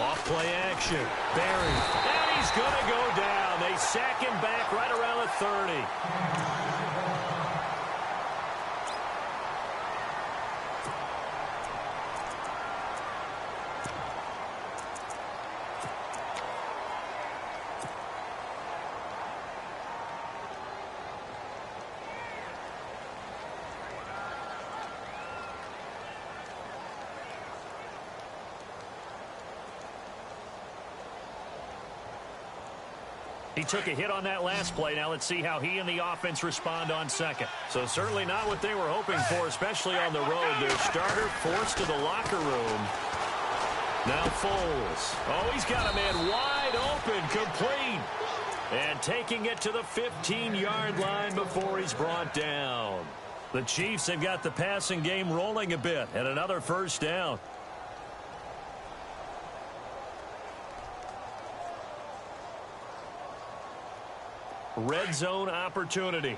Off play action. Barry. And he's going to go down. They sack him back right around the 30. He took a hit on that last play. Now let's see how he and the offense respond on 2nd. So certainly not what they were hoping for, especially on the road. Their starter forced to the locker room. Now Foles. Oh, he's got a man wide open, complete. And taking it to the 15-yard line before he's brought down. The Chiefs have got the passing game rolling a bit, and another 1st down. Red zone opportunity.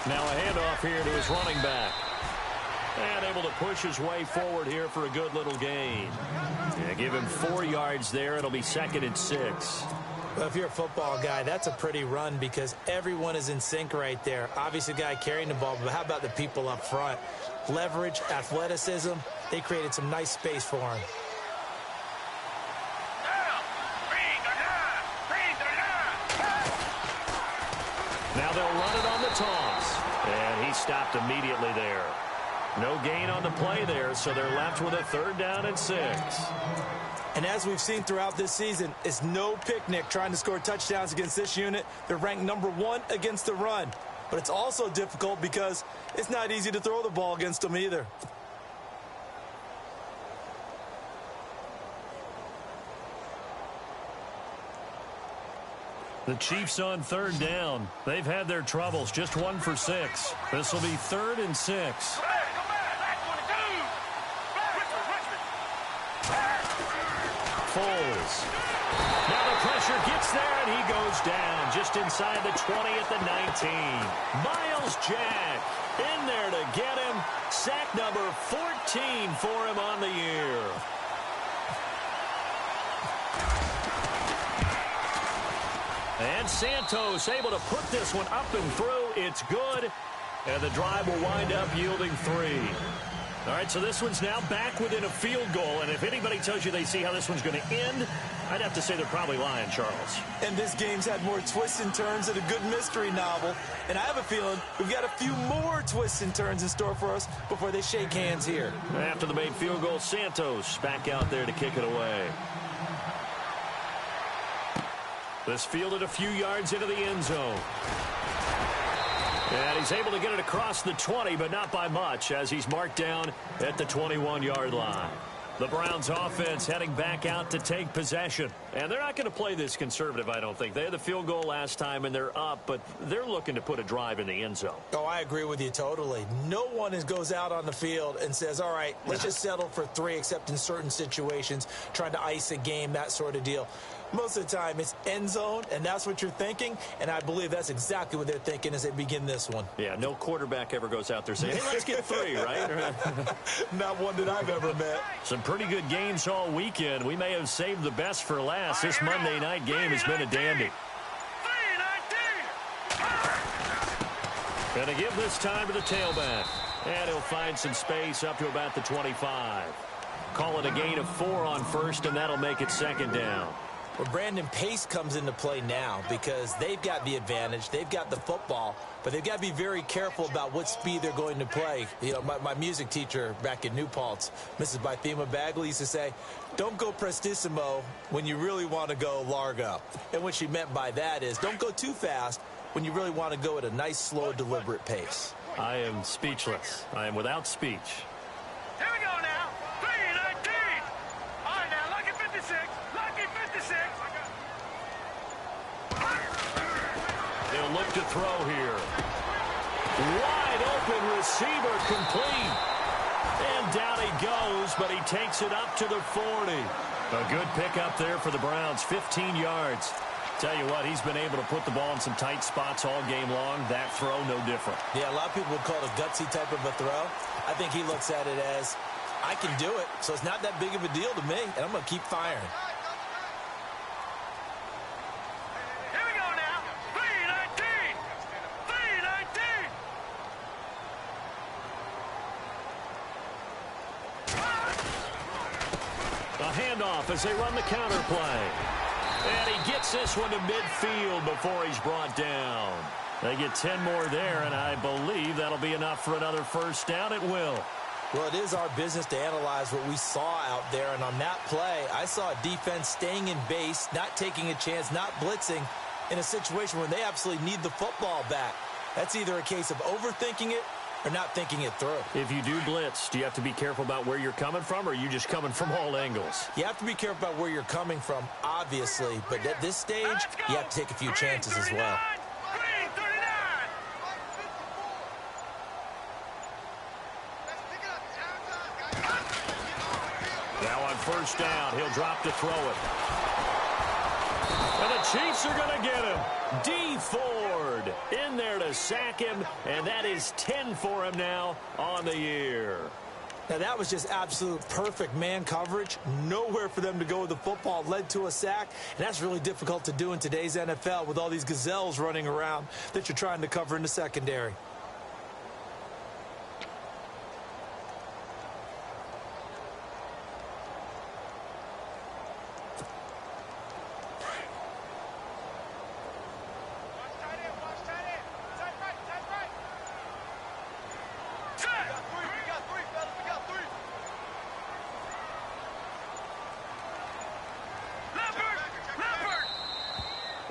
Now a handoff here to his running back. And able to push his way forward here for a good little gain. Yeah, give him 4 yards there. It'll be 2nd and 6. Well, if you're a football guy, that's a pretty run because everyone is in sync right there. Obviously, the guy carrying the ball, but how about the people up front? Leverage, athleticism, they created some nice space for him. Now they'll run it on the toss. And he stopped immediately there. No gain on the play there, so they're left with a 3rd down and 6. And as we've seen throughout this season, it's no picnic trying to score touchdowns against this unit. They're ranked number 1 against the run. But it's also difficult because it's not easy to throw the ball against them either. The Chiefs on 3rd down. They've had their troubles. Just 1 for 6. This will be 3rd and 6. Foles. Now the pressure gets there, and he goes down just inside the 20 at the 19. Miles Jack in there to get him. Sack number 14 for him on the year. And Santos able to put this one up and through. It's good. And the drive will wind up yielding 3. All right, so this one's now back within a field goal, and if anybody tells you they see how this one's going to end, I'd have to say they're probably lying, Charles. And this game's had more twists and turns than a good mystery novel, and I have a feeling we've got a few more twists and turns in store for us before they shake hands here. After the made field goal, Santos back out there to kick it away. This fielded a few yards into the end zone. And he's able to get it across the 20, but not by much, as he's marked down at the 21-yard line. The Browns offense heading back out to take possession. And they're not going to play this conservative, I don't think. They had the field goal last time, and they're up, but they're looking to put a drive in the end zone. Oh, I agree with you totally. No one goes out on the field and says, all right, let's just settle for 3, except in certain situations, trying to ice a game, that sort of deal. Most of the time, it's end zone, and that's what you're thinking, and I believe that's exactly what they're thinking as they begin this one. Yeah, no quarterback ever goes out there saying, hey, let's get 3, right? Not one that I've ever met. Some pretty good games all weekend. We may have saved the best for last. This Monday night game has been a dandy. Going to give this time to the tailback, and he'll find some space up to about the 25. Call it a gain of 4 on first, and that'll make it second down. Well, Brandon, pace comes into play now because they've got the advantage. They've got the football, but they've got to be very careful about what speed they're going to play. You know, my music teacher back in New Paltz, Mrs. Bythema Bagley, used to say, don't go prestissimo when you really want to go largo. And what she meant by that is don't go too fast when you really want to go at a nice, slow, deliberate pace. I am speechless. I am without speech. Here we go now. 3-19. All right, now, lucky 56. Lucky 56. They'll look to throw here. Wide open receiver complete. And down he goes, but he takes it up to the 40. A good pickup there for the Browns, 15 yards. Tell you what, he's been able to put the ball in some tight spots all game long. That throw, no different. Yeah, a lot of people would call it a gutsy type of a throw. I think he looks at it as, I can do it, so it's not that big of a deal to me, and I'm going to keep firing. Here we go now. 3-19. 3-19. A handoff as they run the counter play. And he gets this one to midfield before he's brought down. They get 10 more there, and I believe that'll be enough for another first down. It will. Well, it is our business to analyze what we saw out there, and on that play, I saw a defense staying in base, not taking a chance, not blitzing, in a situation where they absolutely need the football back. That's either a case of overthinking it or not thinking it through. If you do blitz, do you have to be careful about where you're coming from, or are you just coming from all angles? You have to be careful about where you're coming from, obviously, but at this stage, you have to take a few chances as well. Now on first down, he'll drop to throw it. And the Chiefs are going to get him. D. Ford in there to sack him, and that is 10 for him now on the year. Now, that was just absolute perfect man coverage. Nowhere for them to go with the football. Led to a sack, and that's really difficult to do in today's NFL with all these gazelles running around that you're trying to cover in the secondary.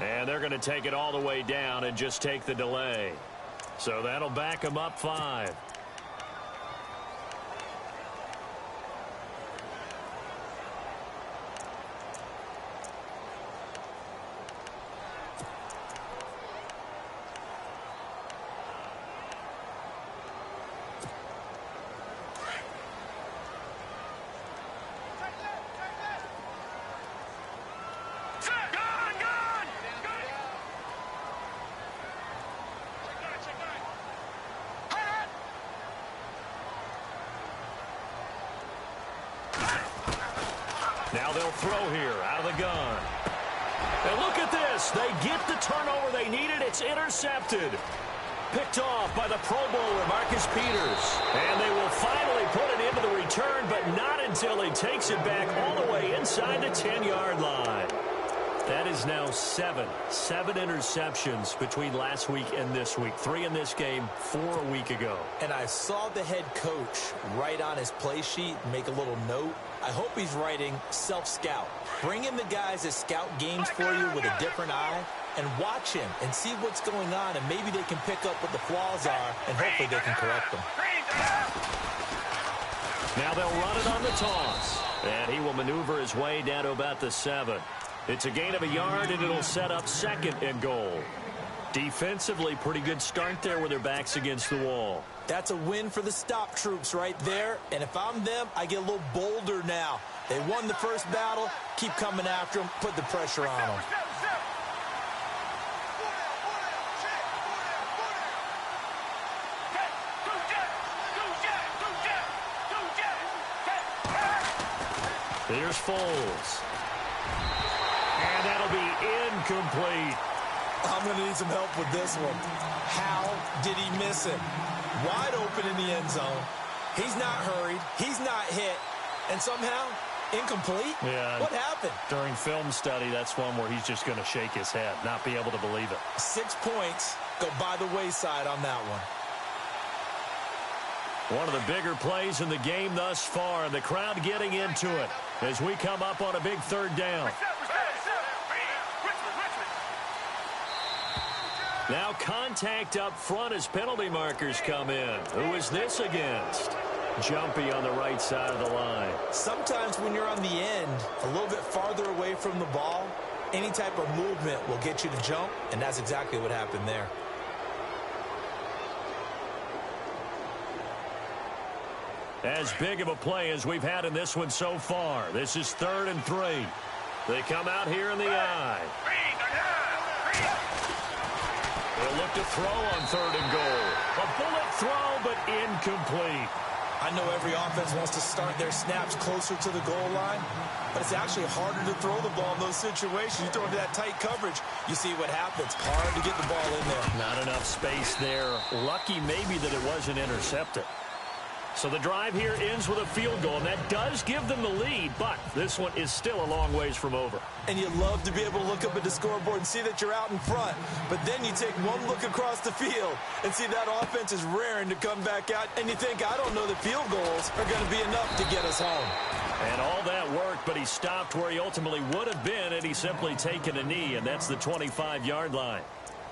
And they're going to take it all the way down and just take the delay. So that'll back them up 5. Now they'll throw here out of the gun. And look at this. They get the turnover they needed. It's intercepted. Picked off by the Pro Bowler, Marcus Peters. And they will finally put it into the return, but not until he takes it back all the way inside the 10-yard line. That is now seven interceptions between last week and this week. 3 in this game, 4 a week ago. And I saw the head coach write on his play sheet, make a little note. I hope he's writing self-scout. Bring in the guys that scout games for you with a different eye and watch him and see what's going on, and maybe they can pick up what the flaws are, and hopefully they can correct them. Now they'll run it on the toss, and he will maneuver his way down to about the 7. It's a gain of a yard, and it'll set up 2nd and goal. Defensively, pretty good start there with their backs against the wall. That's a win for the stop troops right there, and if I'm them, I get a little bolder now. They won the first battle, keep coming after them, put the pressure on them. Here's Foles. And that'll be incomplete. I'm going to need some help with this one. How did he miss it? Wide open in the end zone. He's not hurried. He's not hit. And somehow, incomplete? Yeah. What happened? During film study, that's one where he's just going to shake his head, not be able to believe it. 6 points go by the wayside on that one. One of the bigger plays in the game thus far. The crowd getting into it as we come up on a big 3rd down. Now contact up front as penalty markers come in. Who is this against? Jumpy on the right side of the line. Sometimes when you're on the end, a little bit farther away from the ball, any type of movement will get you to jump, and that's exactly what happened there. As big of a play as we've had in this one so far. This is 3rd and 3. They come out here in the eye. They'll look to throw on 3rd and goal. A bullet throw, but incomplete. I know every offense wants to start their snaps closer to the goal line, but it's actually harder to throw the ball in those situations. You throw into that tight coverage, you see what happens. Hard to get the ball in there. Not enough space there. Lucky maybe that it wasn't intercepted. So the drive here ends with a field goal, and that does give them the lead, but this one is still a long ways from over. And you love to be able to look up at the scoreboard and see that you're out in front, but then you take one look across the field and see that offense is raring to come back out, and you think, I don't know that field goals are going to be enough to get us home. And all that worked, but he stopped where he ultimately would have been had he simply taken a knee, and that's the 25-yard line.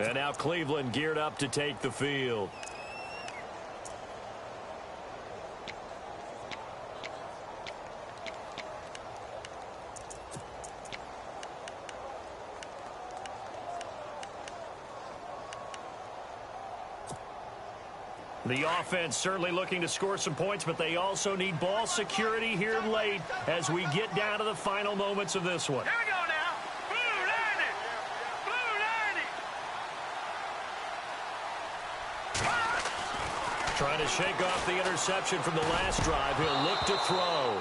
And now Cleveland geared up to take the field. The offense certainly looking to score some points, but they also need ball security here late as we get down to the final moments of this one. Here we go now. Blue lining. Blue lining. Trying to shake off the interception from the last drive. He'll look to throw.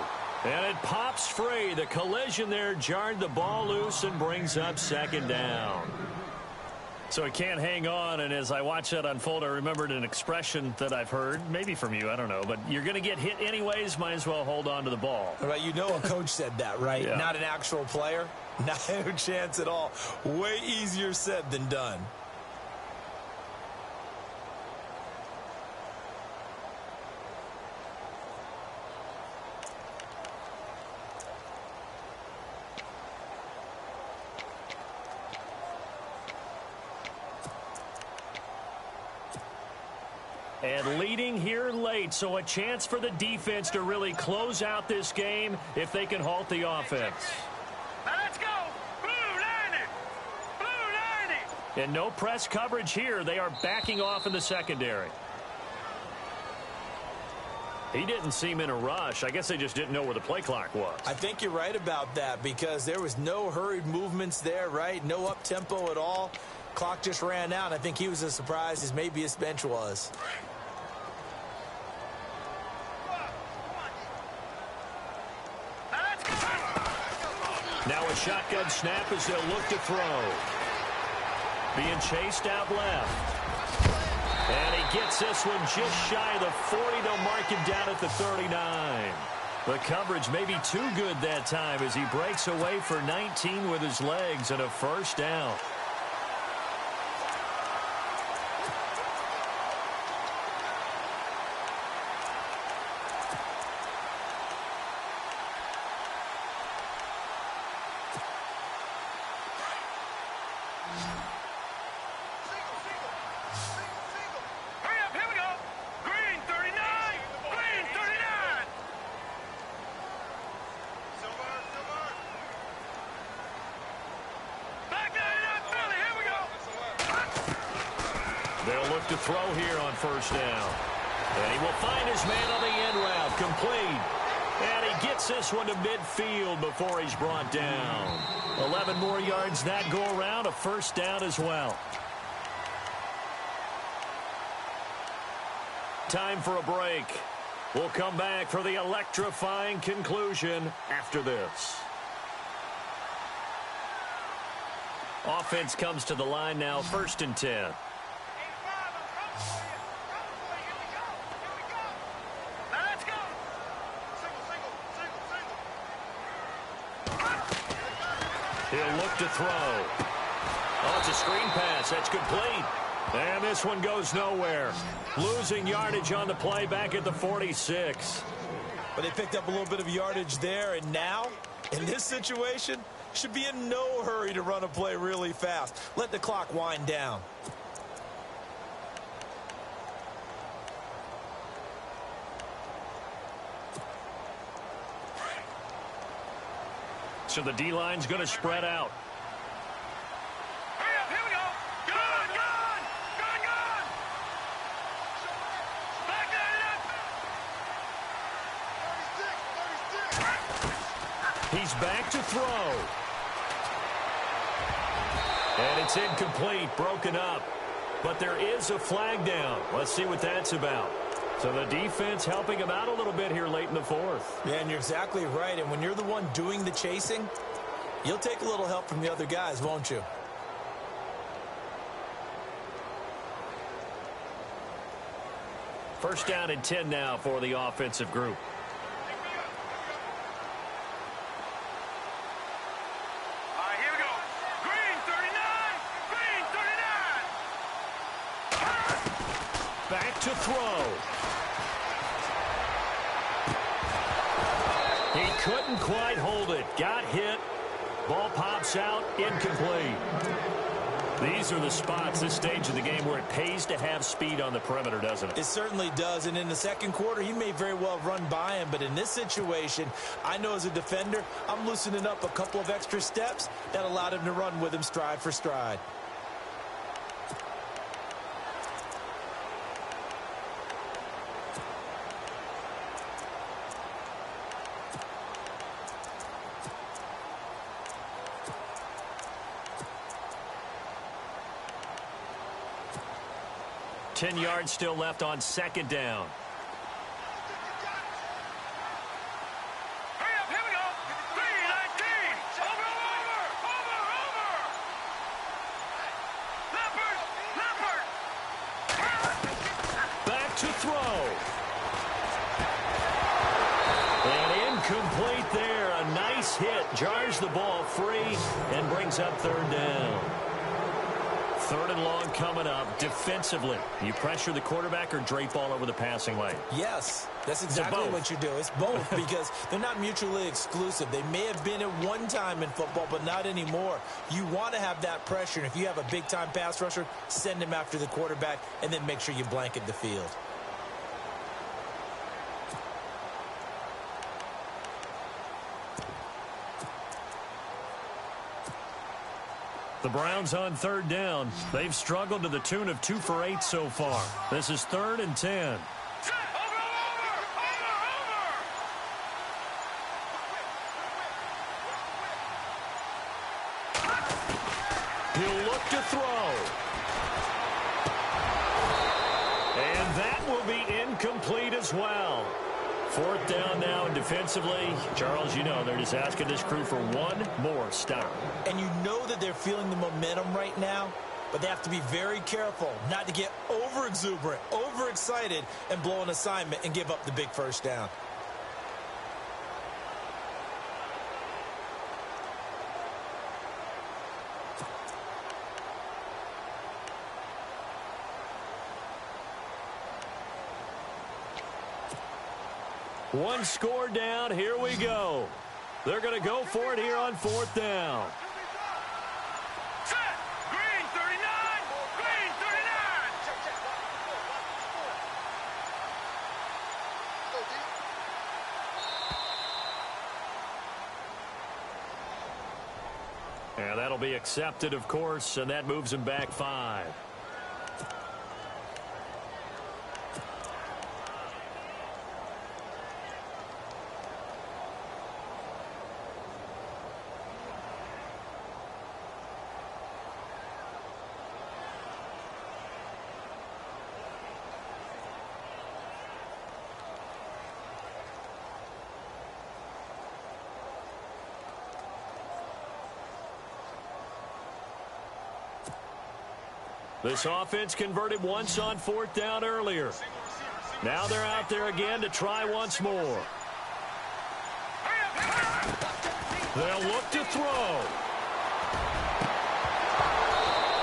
And it pops free. The collision there jarred the ball loose and brings up 2nd down. So he can't hang on, and as I watch that unfold, I remembered an expression that I've heard, maybe from you, I don't know, but you're going to get hit anyways, might as well hold on to the ball. Right, you know a coach said that, right? Yeah. Not an actual player. No chance at all. Way easier said than done. And leading here late, so a chance for the defense to really close out this game if they can halt the offense. Now let's go. Blue lining. Blue lining. And no press coverage here. They are backing off in the secondary. He didn't seem in a rush. I guess they just didn't know where the play clock was. I think you're right about that because there was no hurried movements there, right? No up-tempo at all. Clock just ran out. I think he was as surprised as maybe his bench was. Now a shotgun snap as they'll look to throw. Being chased out left. And he gets this one just shy of the 40. They'll mark him down at the 39. The coverage may be too good that time as he breaks away for 19 with his legs and a first down. They'll look to throw here on first down. And he will find his man on the end route. Complete. And he gets this one to midfield before he's brought down. 11 more yards that go around. A first down as well. Time for a break. We'll come back for the electrifying conclusion after this. Offense comes to the line now, 1st and 10. He'll look to throw. Oh, it's a screen pass. That's complete. And this one goes nowhere. Losing yardage on the play back at the 46. But they picked up a little bit of yardage there, and now, in this situation, should be in no hurry to run a play really fast. Let the clock wind down. So the D-line's going to spread out. Hurry up, here we go. Gun. Back that up. He's back to throw. And it's incomplete, broken up. But there is a flag down. Let's see what that's about. So the defense helping him out a little bit here late in the 4th. Yeah, and you're exactly right. And when you're the one doing the chasing, you'll take a little help from the other guys, won't you? First down and 10 now for the offensive group. All right, here we go. Green 39. Back to throw. He couldn't quite hold it. Got hit. Ball pops out. Incomplete. These are the spots, this stage of the game, where it pays to have speed on the perimeter, doesn't it? It certainly does. And in the second quarter, he may very well run by him. But in this situation, I know as a defender, I'm loosening up a couple of extra steps that allowed him to run with him stride for stride. Ten yards still left on second down. Hurry up, here we go. 319. Over. Leopard. Back to throw. And incomplete there. A nice hit. Jars the ball free and brings up 3rd down. 3rd and long coming up. Defensively, you pressure the quarterback or drape all over the passing lane? Yes, that's exactly what you do. It's both because they're not mutually exclusive. They may have been at one time in football, but not anymore. You want to have that pressure, and if you have a big-time pass rusher, send him after the quarterback, and then make sure you blanket the field. The Browns on 3rd down. They've struggled to the tune of 2 for 8 so far. This is 3rd and 10. He'll look to throw. And that will be incomplete as well. 4th down now, and defensively, Charles, you know, they're just asking this crew for one more stop. And you know that they're feeling the momentum right now. but they have to be very careful not to get over-exuberant, overexcited, and blow an assignment and give up the big first down. One score down. Here we go. They're going to go for it here on 4th down. Set. Green 39. Green 39. And that'll be accepted, of course, and that moves him back 5. This offense converted once on 4th down earlier. Now they're out there again to try once more. They'll look to throw.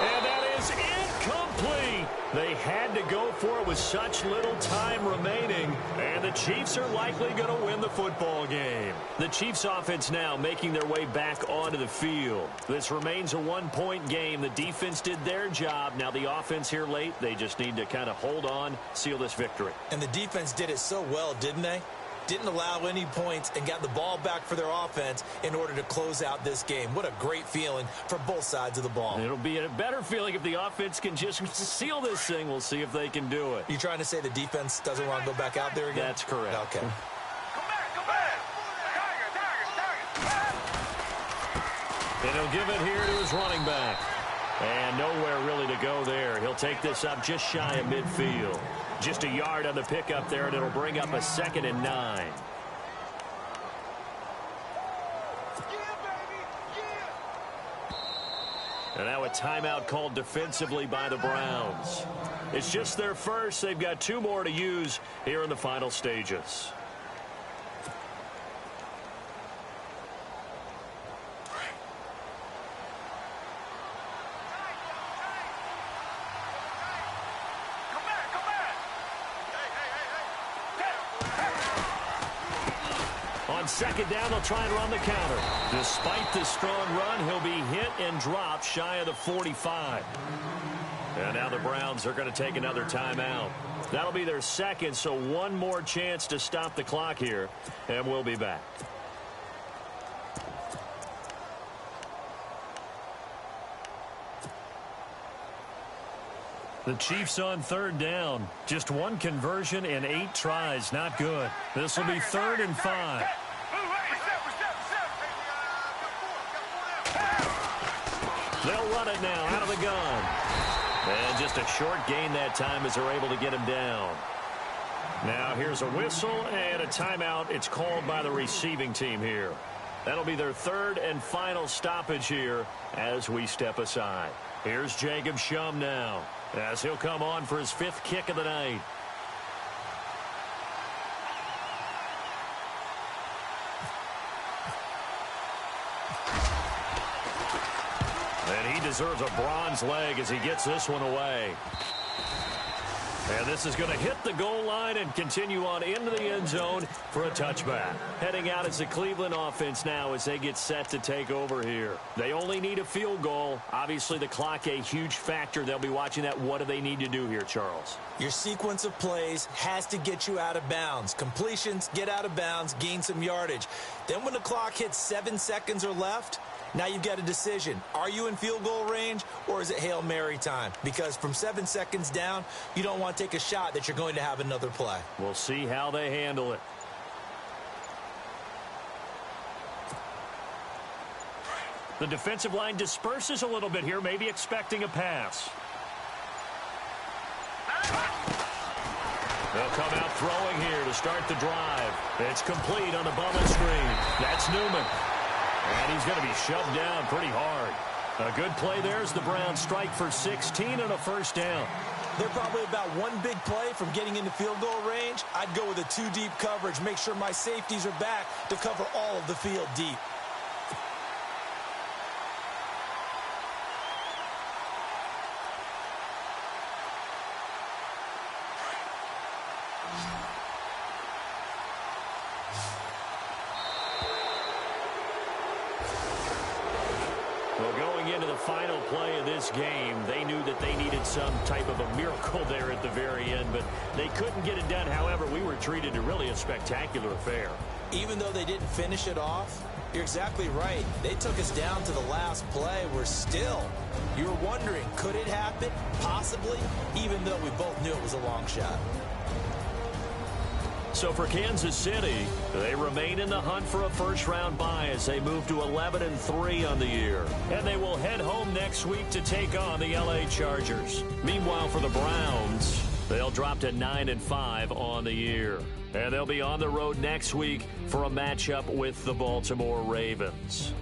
And that is incomplete. They had to go for it with such little time remaining, and the Chiefs are likely going to win the football game. The Chiefs offense now making their way back onto the field. This remains a one-point game. The defense did their job. Now the offense here late, they just need to kind of hold on, seal this victory. And the defense did it so well, didn't they? Didn't allow any points and got the ball back for their offense in order to close out this game. What a great feeling for both sides of the ball. It'll be a better feeling if the offense can just seal this thing. We'll see if they can do it. You trying to say the defense doesn't want to go back out there again? That's correct. Okay. Come back, come back. Tiger. And he'll give it here to his running back. And nowhere really to go there. He'll take this up just shy of midfield. Just a yard on the pickup there, and it'll bring up a 2nd and 9. And now a timeout called defensively by the Browns. It's just their first. They've got 2 more to use here in the final stages. On 2nd down, they'll try and run the counter. Despite the strong run, he'll be hit and dropped shy of the 45. And now the Browns are going to take another timeout. That'll be their 2nd, so one more chance to stop the clock here, and we'll be back. The Chiefs on 3rd down. Just one conversion and 8 tries. Not good. This will be 3rd and 5. They'll run it now out of the gun. And just a short gain that time as they're able to get him down. Now here's a whistle and a timeout. It's called by the receiving team here. That'll be their 3rd and final stoppage here as we step aside. Here's Jacob Shum now, as he'll come on for his 5th kick of the night. And he deserves a bronze leg as he gets this one away. And this is going to hit the goal line and continue on into the end zone for a touchback. Heading out is the Cleveland offense now as they get set to take over here. They only need a field goal. Obviously, the clock a huge factor. They'll be watching that. What do they need to do here, Charles? Your sequence of plays has to get you out of bounds. Completions, get out of bounds, gain some yardage. Then when the clock hits 7 seconds or left, now you've got a decision. Are you in field goal range or is it Hail Mary time? Because from 7 seconds down, you don't want to take a shot that you're going to have another play. We'll see how they handle it. The defensive line disperses a little bit here, maybe expecting a pass. They'll come out throwing here to start the drive. It's complete on the bubble screen. That's Newman. And he's going to be shoved down pretty hard. A good play there as the Browns strike for 16 and a first down. They're probably about one big play from getting into field goal range. I'd go with a two-deep coverage. Make sure my safeties are back to cover all of the field deep. Into the final play of this game, they knew that they needed some type of a miracle there at the very end, but they couldn't get it done. However, we were treated to really a spectacular affair. Even though they didn't finish it off, you're exactly right. They took us down to the last play. You were wondering, could it happen? Possibly, even though we both knew it was a long shot. So for Kansas City, they remain in the hunt for a first-round bye as they move to 11-3 on the year. And they will head home next week to take on the LA Chargers. Meanwhile, for the Browns, they'll drop to 9-5 on the year. And they'll be on the road next week for a matchup with the Baltimore Ravens.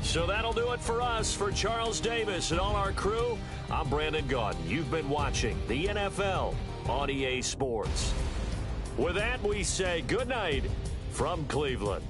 So that'll do it for us. For Charles Davis and all our crew, I'm Brandon Gaudin. You've been watching the NFL on EA Sports. With that, we say good night from Cleveland.